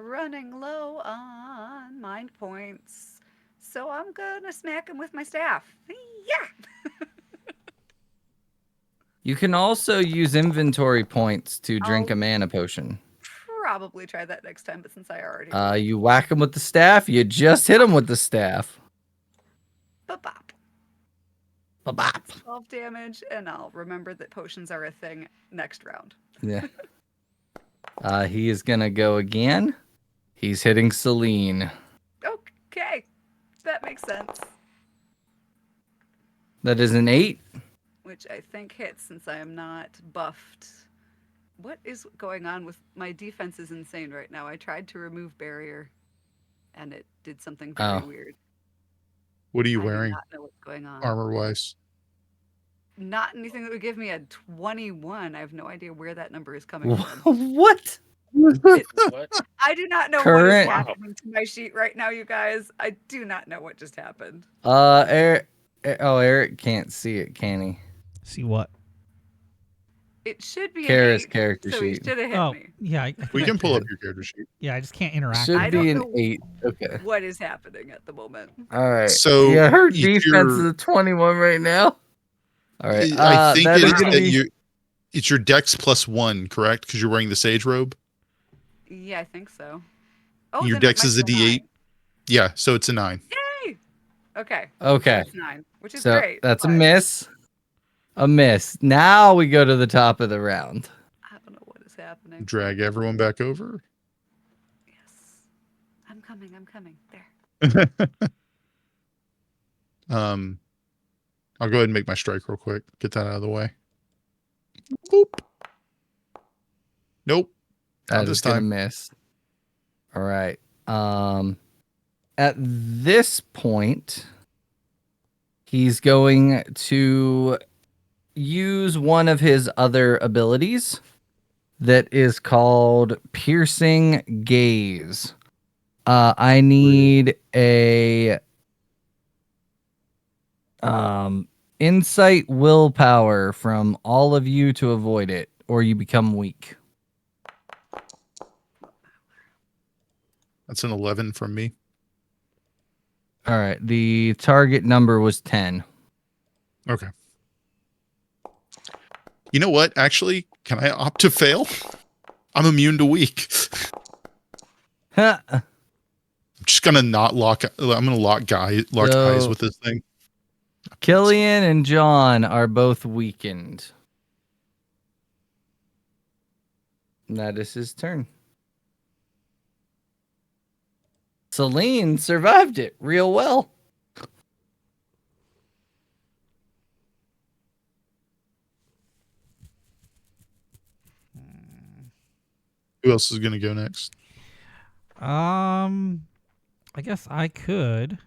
Running low on mind points. So I'm gonna smack him with my staff. Yeah! You can also use inventory points to drink I'll- a mana potion. Probably try that next time, but since I already You whack him with the staff. You just hit him with the staff. Ba-bop. Ba-bop. 12 damage, and I'll remember that potions are a thing next round. Yeah. He is gonna go again. He's hitting Celine. Okay, that makes sense. That is an 8. Which I think hits since I am not buffed. What is going on with my defense? Is insane right now. I tried to remove barrier, and it did something very Oh. weird. What are you I do wearing, not know what's going on. armor wise? Not anything that would give me a 21. I have no idea where that number is coming from. What? What? I do not know what Current- is happening to my sheet right now, you guys. I do not know what just happened. Eric can't see it, can he? See what? It should be Kara's an 8, character so he sheet. should have hit Oh, me. yeah. I We think I can pull up your character sheet. Yeah, I just can't interact. Should I with it. be don't an know 8. Okay. What is happening at the moment? All right. So, yeah, her it's defense your- is a 21 right now. All right. I think that it is is gonna that be. it's your dex +1, correct? Because you're wearing the sage robe. Yeah, I think so. Oh, Your then it dex might is a be D8. Yeah, so it's a 9. 9. Yay! Okay. Okay. It's 9, which is So great. that's a but miss. A miss. Now we go to the top of the round. I don't know what is happening. Drag everyone back over. Yes. I'm coming. There. I'll go ahead and make my strike real quick. Get that out of the way. Boop. Nope. Not That this is gonna time. miss. All right. At this point, he's going to use one of his other abilities that is called Piercing Gaze. I need a insight willpower from all of you to avoid it, or you become weak. That's an 11 from me. All right. The target number was 10. Okay. You know what? Actually, can I opt to fail? I'm immune to weak. I'm just gonna not lock. I'm gonna lock eyes So- with this thing. Killian and John are both weakened. And that is his turn. Celine survived it real well. Who else is gonna go next? I guess I could,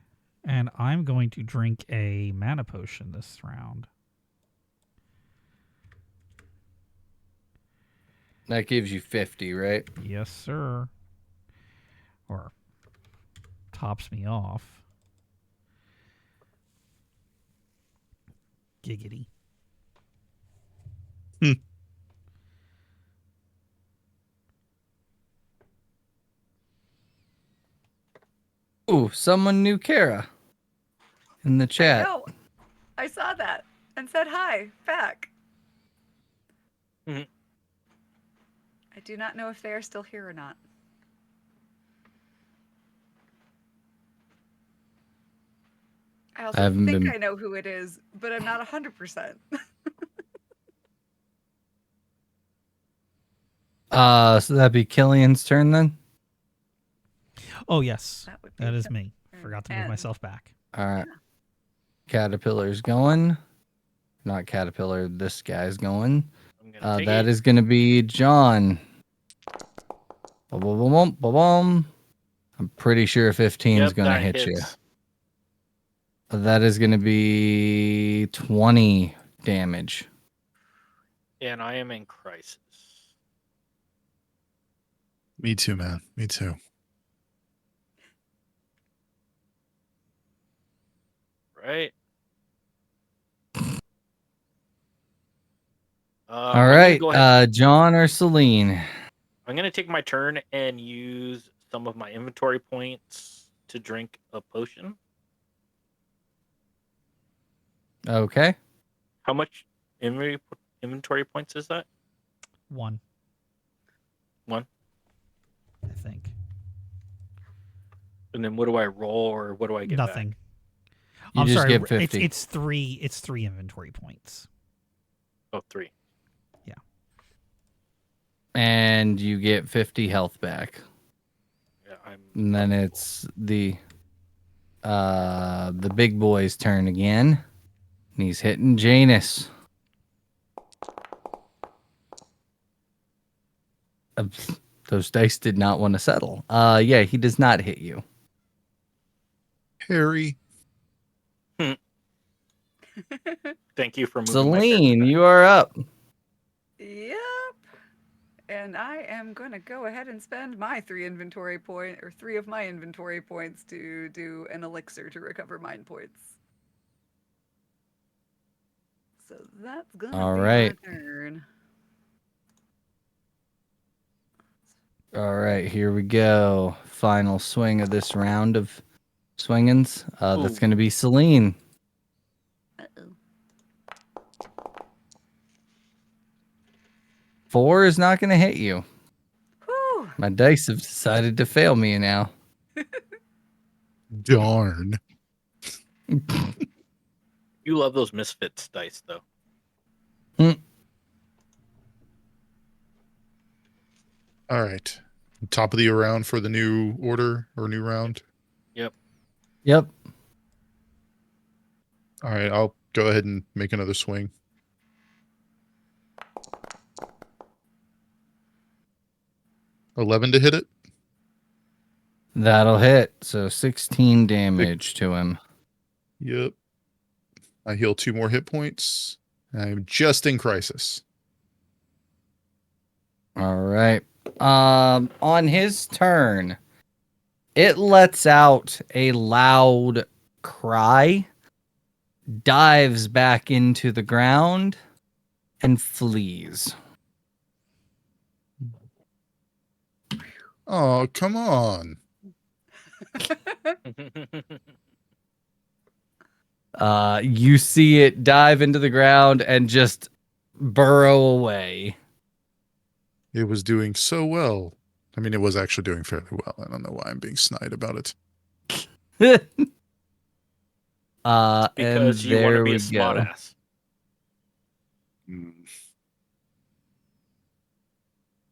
and I'm going to drink a mana potion this round. That gives you 50, right? Yes, sir. Or tops me off. Giggity. Ooh, someone knew Kara in the chat. No, I saw that and said hi back. Mhm. I do not know if they are still here or not. I also haven't think been- I know who it is, but I'm not 100%. So that'd be Killian's turn then? Oh, yes. That would be That is Kim. me. Forgot to move And- myself back. All right. Caterpillar's going. Not Caterpillar, this guy's going. I'm gonna take That it. is going to be John. Ba-bum. I'm pretty sure 15 is Yep, going to that hit you. hits. That is going to be 20 damage. And I am in crisis. Me too, man. Me too. Right. All I'm gonna right. go ahead. John or Celine? I'm gonna take my turn and use some of my inventory points to drink a potion. Okay. How much inventory points is that? 1. One. I think. And then what do I roll, or what do I get? Nothing. Back? You I'm just sorry. get 50. It's 3. It's 3 inventory points. Oh, 3. And you get 50 health back. Yeah, And then it's the big boy's turn again. And he's hitting Janus. Those dice did not want to settle. Yeah, he does not hit you. Harry. Thank you for moving Celine, my you are up. Yep. And I am going to go ahead and spend my 3 of my inventory points to do an elixir to recover mind points. So that's going to All be right. my turn. All right, here we go. Final swing of this round of swingings. That's Ooh. going to be Celine. Uh-oh. 4 is not going to hit you. Whew. My dice have decided to fail me now. Darn. You love those misfits dice, though. All right. Top of the round for the new order or new round. Yep. Yep. All right, I'll go ahead and make another swing. $11 to hit it. That'll hit. So 16 damage to him. Yep. I heal 2 more hit points. I'm just in crisis. All right. On his turn, it lets out a loud cry, dives back into the ground, and flees. Oh, come on. You see it dive into the ground and just burrow away. It was doing so well. I mean, it was actually doing fairly well. I don't know why I'm being snide about it. And Because you want there to be we a smart go. ass.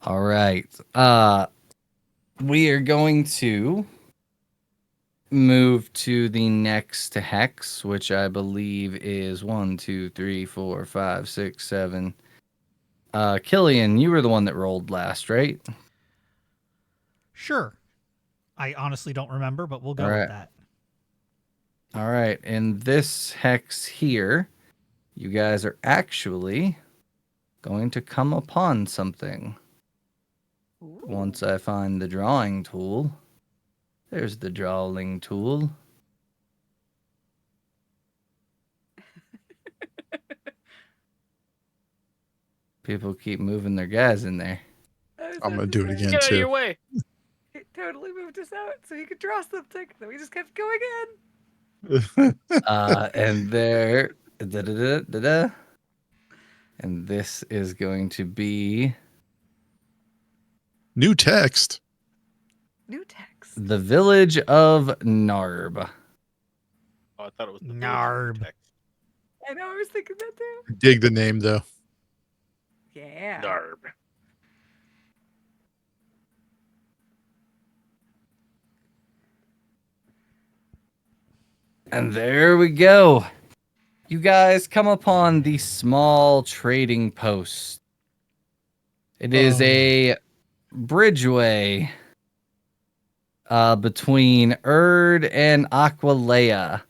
All right. We are going to move to the next hex, which I believe is 1, 2, 3, 4, 5, 6, 7. Killian, you were the one that rolled last, right? Sure. I honestly don't remember, but we'll go All right. with that. All right. In this hex here, you guys are actually going to come upon something. Once I find the drawing tool. There's the drawing tool. People keep moving their guys in there. I'm going to do it again, Get out of your too. way. It totally moved us out so you could draw something. Then we just kept going in. And there, da-da-da-da-da. And this is going to be New text. New text. the village of Narb. Oh, I thought it was the Narb. text. I know, I was thinking that too. Dig the name, though. Yeah. Narb. And there we go. You guys come upon the small trading post. It is a bridgeway between Erd and Aqualeia.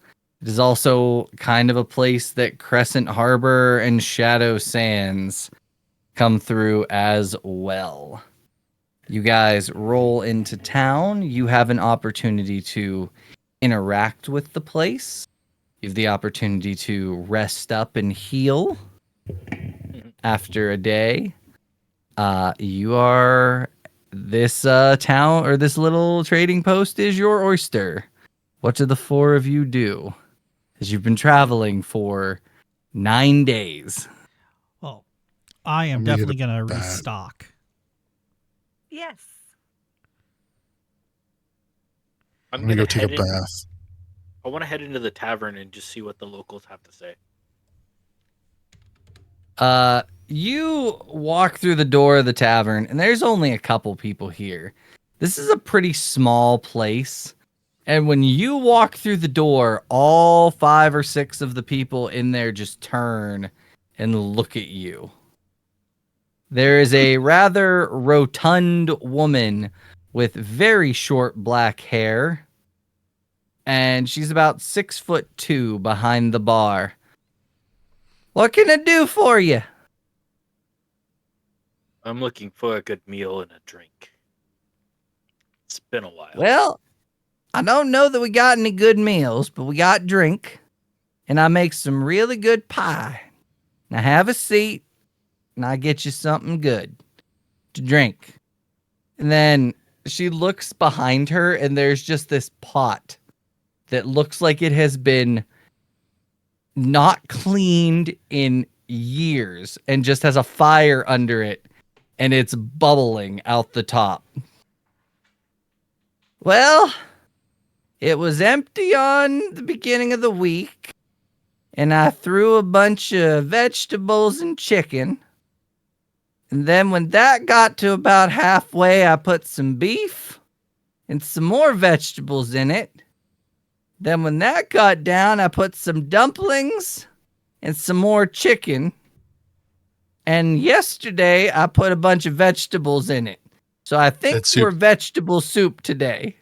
It is also kind of a place that Crescent Harbor and Shadow Sands come through as well. You guys roll into town. You have an opportunity to interact with the place. You have the opportunity to rest up and heal after a day. You are this town or this little trading post is your oyster. What do the four of you do? As you've been traveling for 9 days. Well, I am I'm gonna definitely get a going to bat. restock. Yes. I'm going to go take a bath. I want to head into the tavern and just see what the locals have to say. You walk through the door of the tavern, and there's only a couple people here. This is a pretty small place. And when you walk through the door, all 5 or 6 of the people in there just turn and look at you. There is a rather rotund woman with very short black hair. And she's about 6'2" behind the bar. What can I do for you? I'm looking for a good meal and a drink. It's been a while. Well, I don't know that we got any good meals, but we got drink. And I make some really good pie. Now have a seat, and I get you something good to drink. And then she looks behind her, and there's just this pot that looks like it has been not cleaned in years and just has a fire under it, and it's bubbling out the top. Well, it was empty on the beginning of the week, and I threw a bunch of vegetables and chicken. And then when that got to about halfway, I put some beef and some more vegetables in it. Then when that got down, I put some dumplings and some more chicken. And yesterday, I put a bunch of vegetables in it. So I think That soup- we're vegetable soup today.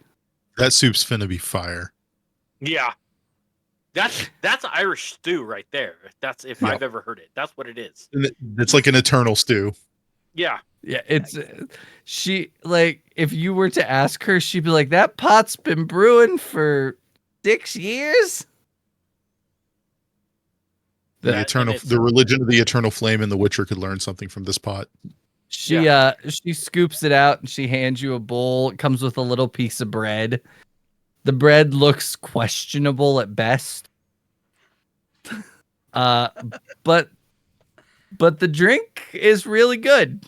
That soup's finna be fire. Yeah. That's Irish stew right there. That's if Yeah. I've ever heard it. That's what it is. It's like an eternal stew. Yeah. Yeah, it's she like if you were to ask her, she'd be like, "That pot's been brewing for 6 years." The religion of the eternal flame in The Witcher could learn something from this pot. She scoops it out and she hands you a bowl. It comes with a little piece of bread. The bread looks questionable at best. But the drink is really good.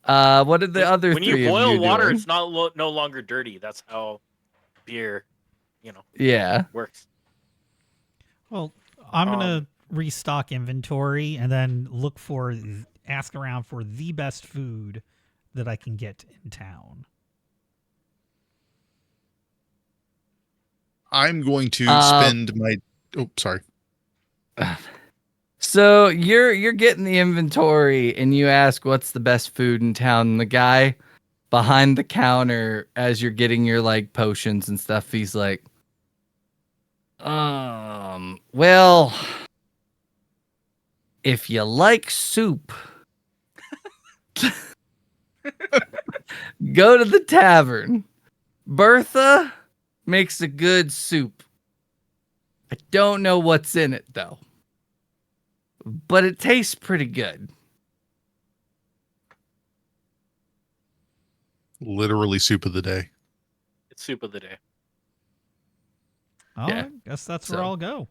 What did the other when three you boil of you water, doing? it's no longer dirty. That's how beer, Yeah. works. Well, I'm gonna restock inventory and then ask around for the best food that I can get in town. I'm going to spend my. Oh, sorry. So you're getting the inventory and you ask what's the best food in town. And the guy behind the counter, as you're getting your like potions and stuff, he's like, well, if you like soup, go to the tavern. Bertha makes a good soup. I don't know what's in it though, but it tastes pretty good. Literally soup of the day. It's soup of the day. Oh, Yeah. I guess that's So- where I'll go.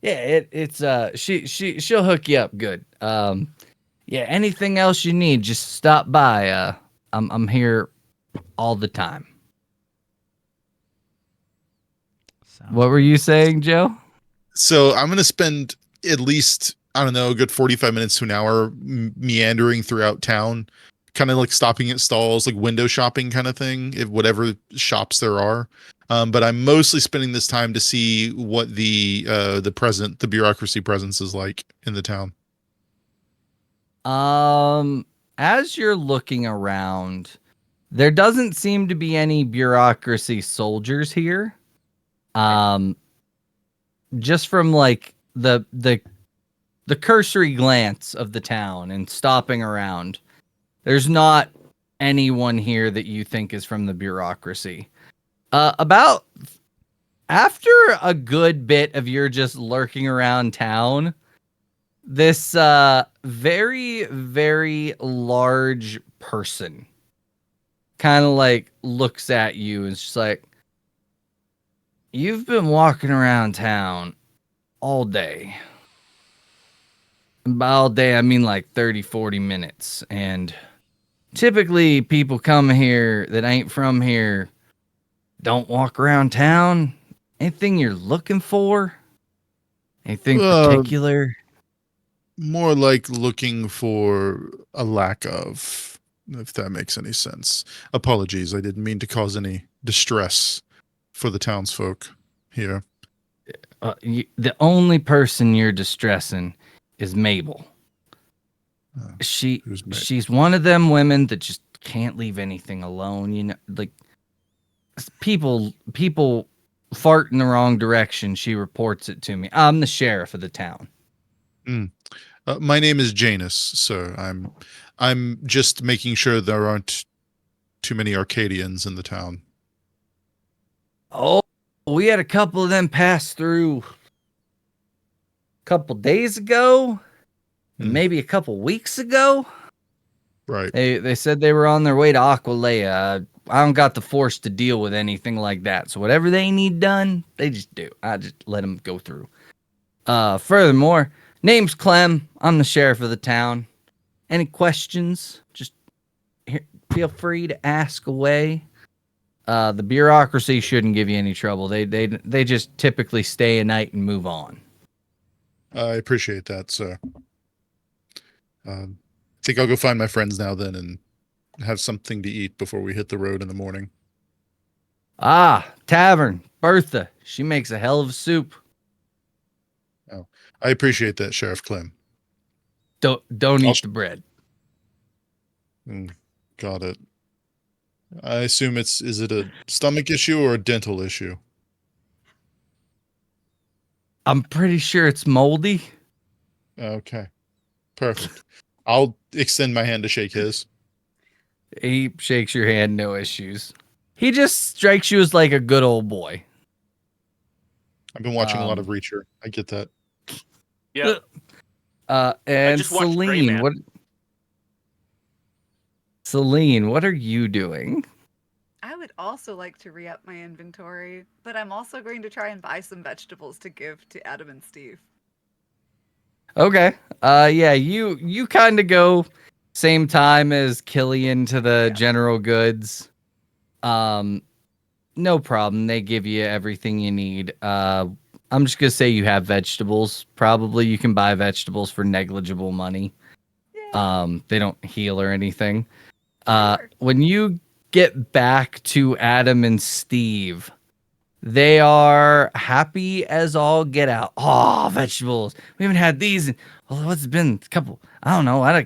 Yeah, it's she'll hook you up good. Yeah, anything else you need, just stop by. I'm here all the time. Sounds What were you saying, Joe? So I'm going to spend at least, I don't know, a good 45 minutes to an hour meandering throughout town, kind of like stopping at stalls, like window shopping kind of thing, if whatever shops there are. But I'm mostly spending this time to see what the bureaucracy presence is like in the town. As you're looking around, there doesn't seem to be any bureaucracy soldiers here. Just from like the cursory glance of the town and stopping around, there's not anyone here that you think is from the bureaucracy. About after a good bit of your just lurking around town, this very, very large person kind of like looks at you and is just like, you've been walking around town all day. And by all day, I mean like 30, 40 minutes. And typically people come here that ain't from here don't walk around town. Anything you're looking for? Anything particular? More like looking for a lack of, if that makes any sense. Apologies, I didn't mean to cause any distress for the townsfolk here. The only person you're distressing is Mabel. Who's Mabel? She's one of them women that just can't leave anything alone. You know, like people fart in the wrong direction. She reports it to me. I'm the sheriff of the town. My name is Janus, sir. I'm just making sure there aren't too many Arcadians in the town. Oh, we had a couple of them pass through a couple days ago, maybe a couple weeks ago. Right. They said they were on their way to Aqualeia. I don't got the force to deal with anything like that. So whatever they need done, they just do. I just let them go through. Furthermore, name's Clem. I'm the sheriff of the town. Any questions? Just feel free to ask away. The bureaucracy shouldn't give you any trouble. They just typically stay a night and move on. I appreciate that, sir. I think I'll go find my friends now then and have something to eat before we hit the road in the morning. Ah, tavern. Bertha. She makes a hell of a soup. I appreciate that, Sheriff Clem. Don't I'll eat the bread. Got it. I assume is it a stomach issue or a dental issue? I'm pretty sure it's moldy. Okay. Perfect. I'll extend my hand to shake his. He shakes your hand, no issues. He just strikes you as like a good old boy. I've been watching a lot of Reacher. I get that. Yeah. And just watched Gray Celine, Man. Celine, what are you doing? I would also like to re-up my inventory, but I'm also going to try and buy some vegetables to give to Adam and Steve. Okay. Yeah, you kind of go same time as Killian to the general goods. No problem. They give you everything you need. I'm just gonna say you have vegetables. Probably you can buy vegetables for negligible money. They don't heal or anything. Sure. When you get back to Adam and Steve, they are happy as all get out. Oh, vegetables. We haven't had these in, well, what's it been? A couple. I don't know. I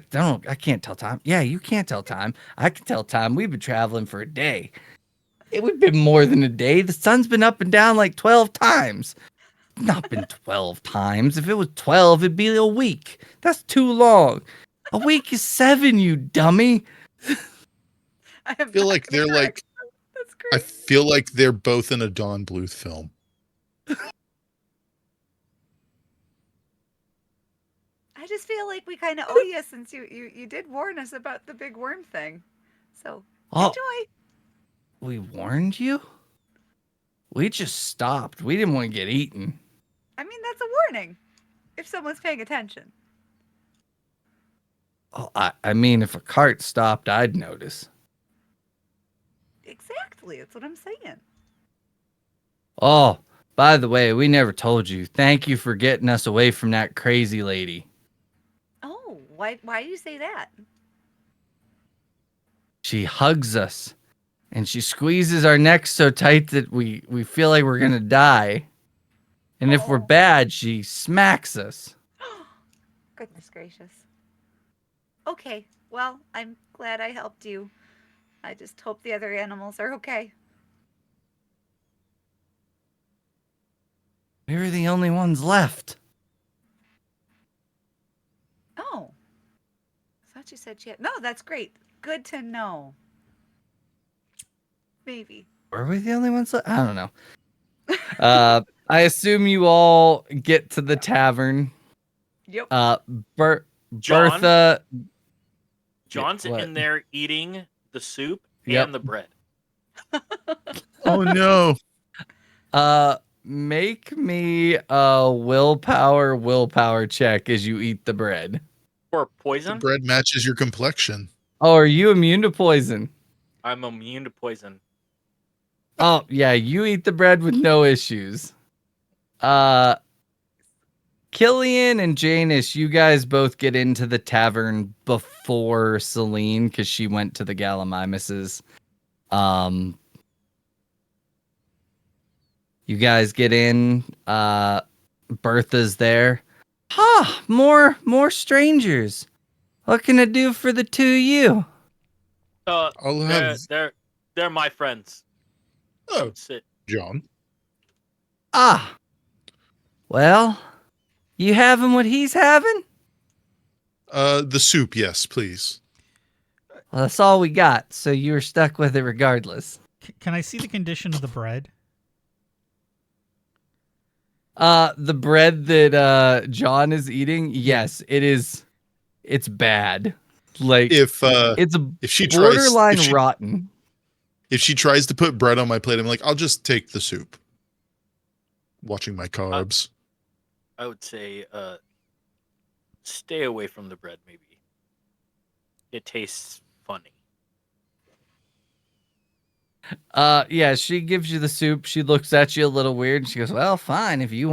can't tell time. Yeah, you can't tell time. I can tell time. We've been traveling for a day. It would have been more than a day. The sun's been up and down like 12 times. Not been 12 times. If it was 12, it'd be a week. That's too long. A week is 7, you dummy. I feel like they're like That's I great. feel like they're both in a Don Bluth film. I just feel like we kind of owe you since you did warn us about the big worm thing. So Oh. enjoy. We warned you? We just stopped. We didn't want to get eaten. I mean, that's a warning. If someone's paying attention. Oh, I mean, if a cart stopped, I'd notice. Exactly. That's what I'm saying. Oh, by the way, we never told you. Thank you for getting us away from that crazy lady. Oh, why do you say that? She hugs us, and she squeezes our necks so tight that we feel like we're going to die. And if we're Oh. bad, she smacks us. Goodness gracious. Okay, well, I'm glad I helped you. I just hope the other animals are okay. We were the only ones left. Oh. I thought you said she had... No, that's great. Good to know. Maybe. Were we the only ones left? I don't know. I assume you all get to the tavern. Yep. Bertha. John's What? in there eating the soup Yep. and the bread. Oh no. Make me a willpower check as you eat the bread. Or The poison? bread matches your complexion. Oh, are you immune to poison? I'm immune to poison. Oh, yeah, you eat the bread with no issues. Killian and Janice, you guys both get into the tavern before Celine because she went to the Gallimimuses. You guys get in. Bertha's there. More strangers. What can I do for the two of you? I'll have They're my friends. Oh, Sit. John. Well, you having what he's having? The soup, yes, please. Well, that's all we got, so you were stuck with it regardless. Can I see the condition of the bread? The bread that John is eating, yes, it is. It's bad. Like If it's she borderline tries, rotten. if she tries to put bread on my plate, I'm like, I'll just take the soup. Watching my carbs. I would say stay away from the bread, maybe. It tastes funny. Yeah, she gives you the soup. She looks at you a little weird. And she goes, "Well, fine. If you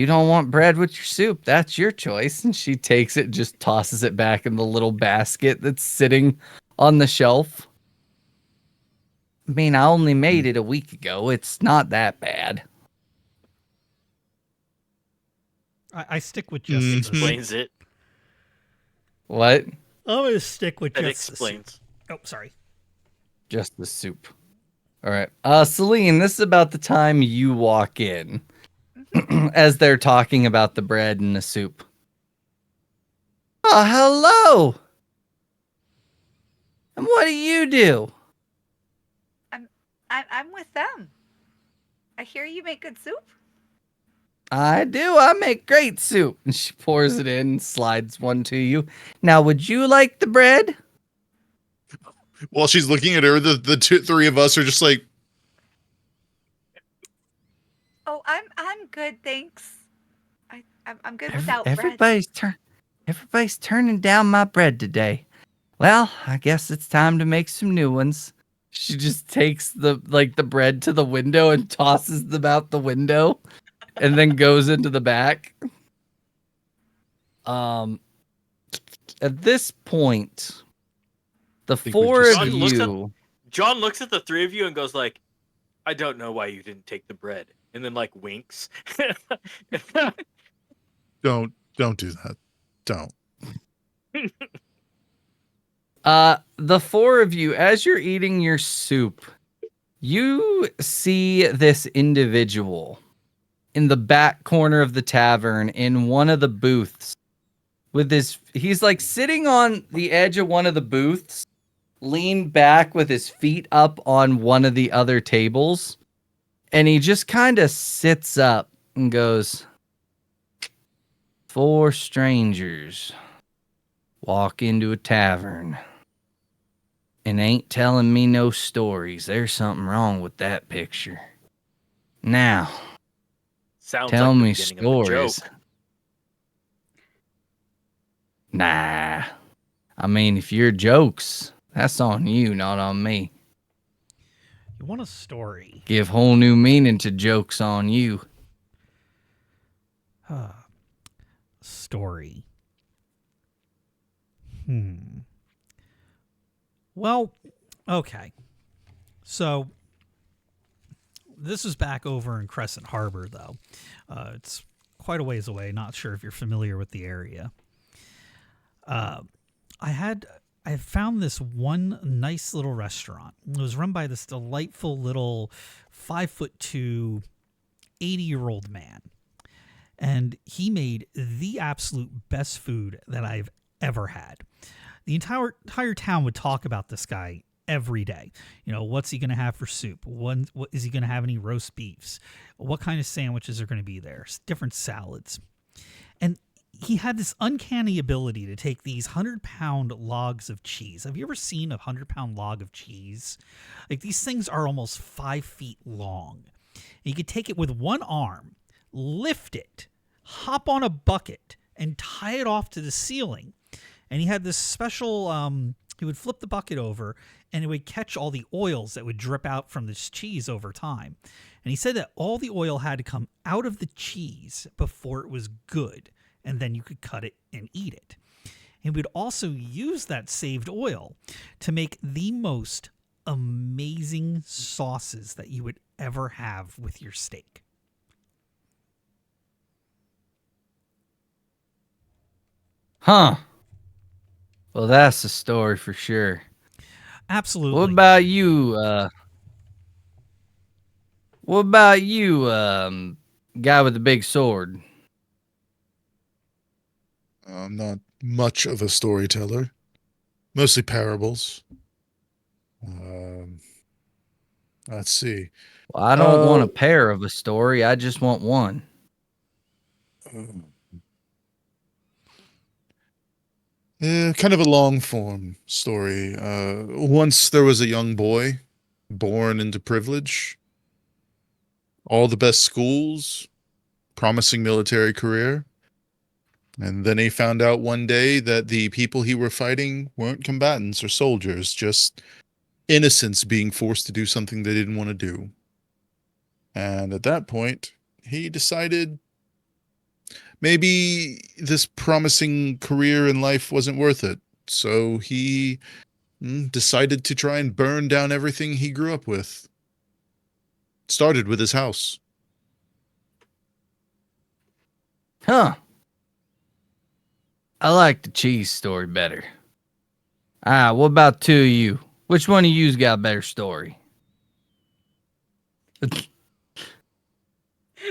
don't want bread with your soup, that's your choice." And she takes it, just tosses it back in the little basket that's sitting on the shelf. I mean, I only made it a week ago. It's not that bad. I stick with just Mhm. the soup. Explains it. What? I'm gonna stick with That just the soup. explains. Oh, sorry. Just the soup. All right. Celine, this is about the time you walk in as they're talking about the bread and the soup. Oh, hello. And what do you do? I'm with them. I hear you make good soup. I do. I make great soup. And she pours it in and slides one to you. Now, would you like the bread? While she's looking at her, three of us are just like, Oh, I'm good, thanks. I'm good without bread. Everybody's turning down my bread today. Well, I guess it's time to make some new ones. She just takes the bread to the window and tosses them out the window and then goes into the back. At this point, the think we've four just of John looks you John looks at the three of you and goes like, "I don't know why you didn't take the bread," and then like winks. don't do that. Don't. the four of you, as you're eating your soup, you see this individual in the back corner of the tavern in one of the booths with he's like sitting on the edge of one of the booths, leaned back with his feet up on one of the other tables, and he just kind of sits up and goes, "Four strangers walk into a tavern and ain't telling me no stories. There's something wrong with that picture. Now, Sounds tell like the me beginning of a stories." joke. Nah. I mean, if you're jokes, that's on you, not on me. You want a story? Give whole new meaning to jokes on you. Story. Well, okay. So this is back over in Crescent Harbor, though. It's quite a ways away. Not sure if you're familiar with the area. I found this one nice little restaurant. It was run by this delightful little 5'2", 80-year-old man. And he made the absolute best food that I've ever had. The entire town would talk about this guy every day. You know, what's he going to have for soup? What is he going to have any roast beefs? What kind of sandwiches are going to be there? Different salads. And he had this uncanny ability to take these 100-pound logs of cheese. Have you ever seen a 100-pound log of cheese? Like, these things are almost 5 feet long. And he could take it with one arm, lift it, hop on a bucket, and tie it off to the ceiling. And he had this special, he would flip the bucket over and it would catch all the oils that would drip out from this cheese over time. And he said that all the oil had to come out of the cheese before it was good. And then you could cut it and eat it. He would also use that saved oil to make the most amazing sauces that you would ever have with your steak. Huh. Well, that's a story for sure. Absolutely. What about you, guy with the big sword? I'm not much of a storyteller. Mostly parables. Let's see. Well, I don't want a pair of a story. I just want one. Kind of a long form story. Once there was a young boy born into privilege, all the best schools, promising military career. And then he found out one day that the people he were fighting weren't combatants or soldiers, just innocents being forced to do something they didn't want to do. And at that point, he decided maybe this promising career in life wasn't worth it. So he decided to try and burn down everything he grew up with. Started with his house. Huh. I like the cheese story better. What about two of you? Which one of you's got a better story?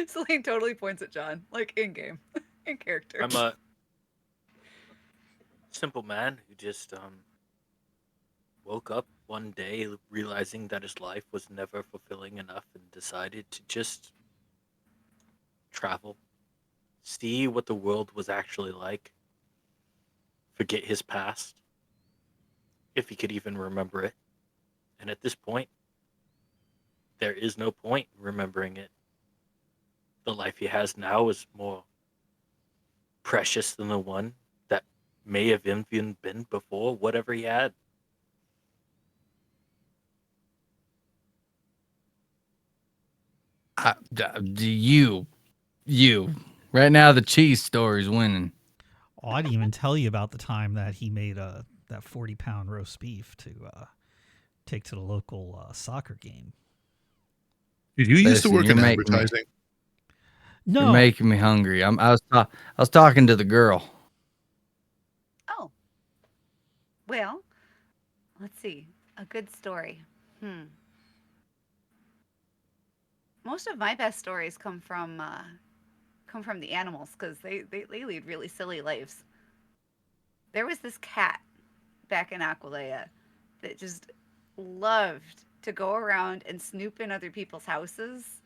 Celine totally points at John, like in game, in character. I'm a simple man who just woke up one day realizing that his life was never fulfilling enough and decided to just travel, see what the world was actually like, forget his past, if he could even remember it. And at this point, there is no point in remembering it. The life he has now is more precious than the one that may have even been before whatever he had. You. Right now, the cheese story's winning. Oh, I didn't even tell you about the time that he made that 40-pound roast beef to take to the local soccer game. Did you used to Listen, work you're in making me- advertising? No, You're making me hungry. I was talking to the girl. Oh. Well, let's see. A good story. Most of my best stories come from the animals because they lead really silly lives. There was this cat back in Aqualeia that just loved to go around and snoop in other people's houses,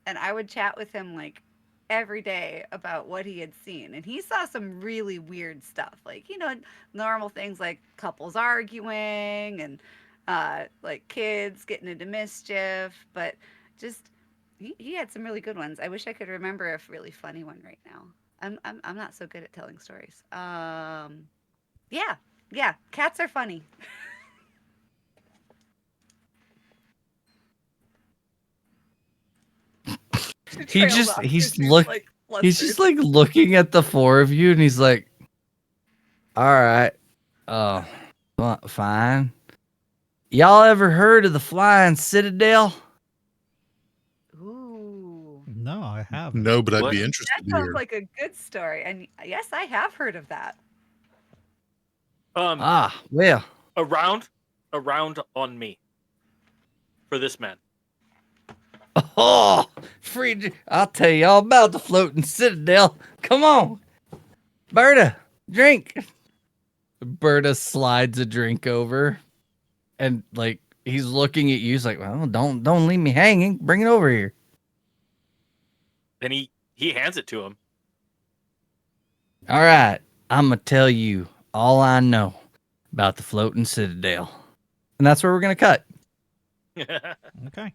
and I would chat with him like every day about what he had seen, and he saw some really weird stuff, like normal things like couples arguing and like kids getting into mischief, but just he had some really good ones. I wish I could remember a really funny one right now. I'm not so good at telling stories. Yeah, cats are funny. He's like just like looking at the four of you, and he's like, "All right, fine. Y'all ever heard of the Flying Citadel?" Ooh, no, I haven't. No, but I'd What? be interested that to sounds hear. like a good story, and yes, I have heard of that. Well, A round on me for this man. oh, I'll tell you all about the Floating Citadel. Come on, Berta, drink. Berta slides a drink over, and like he's looking at you. He's like, "Well, don't leave me hanging. Bring it over here." Then he hands it to him. All right, I'm gonna tell you all I know about the Floating Citadel, and that's where we're gonna cut. Okay.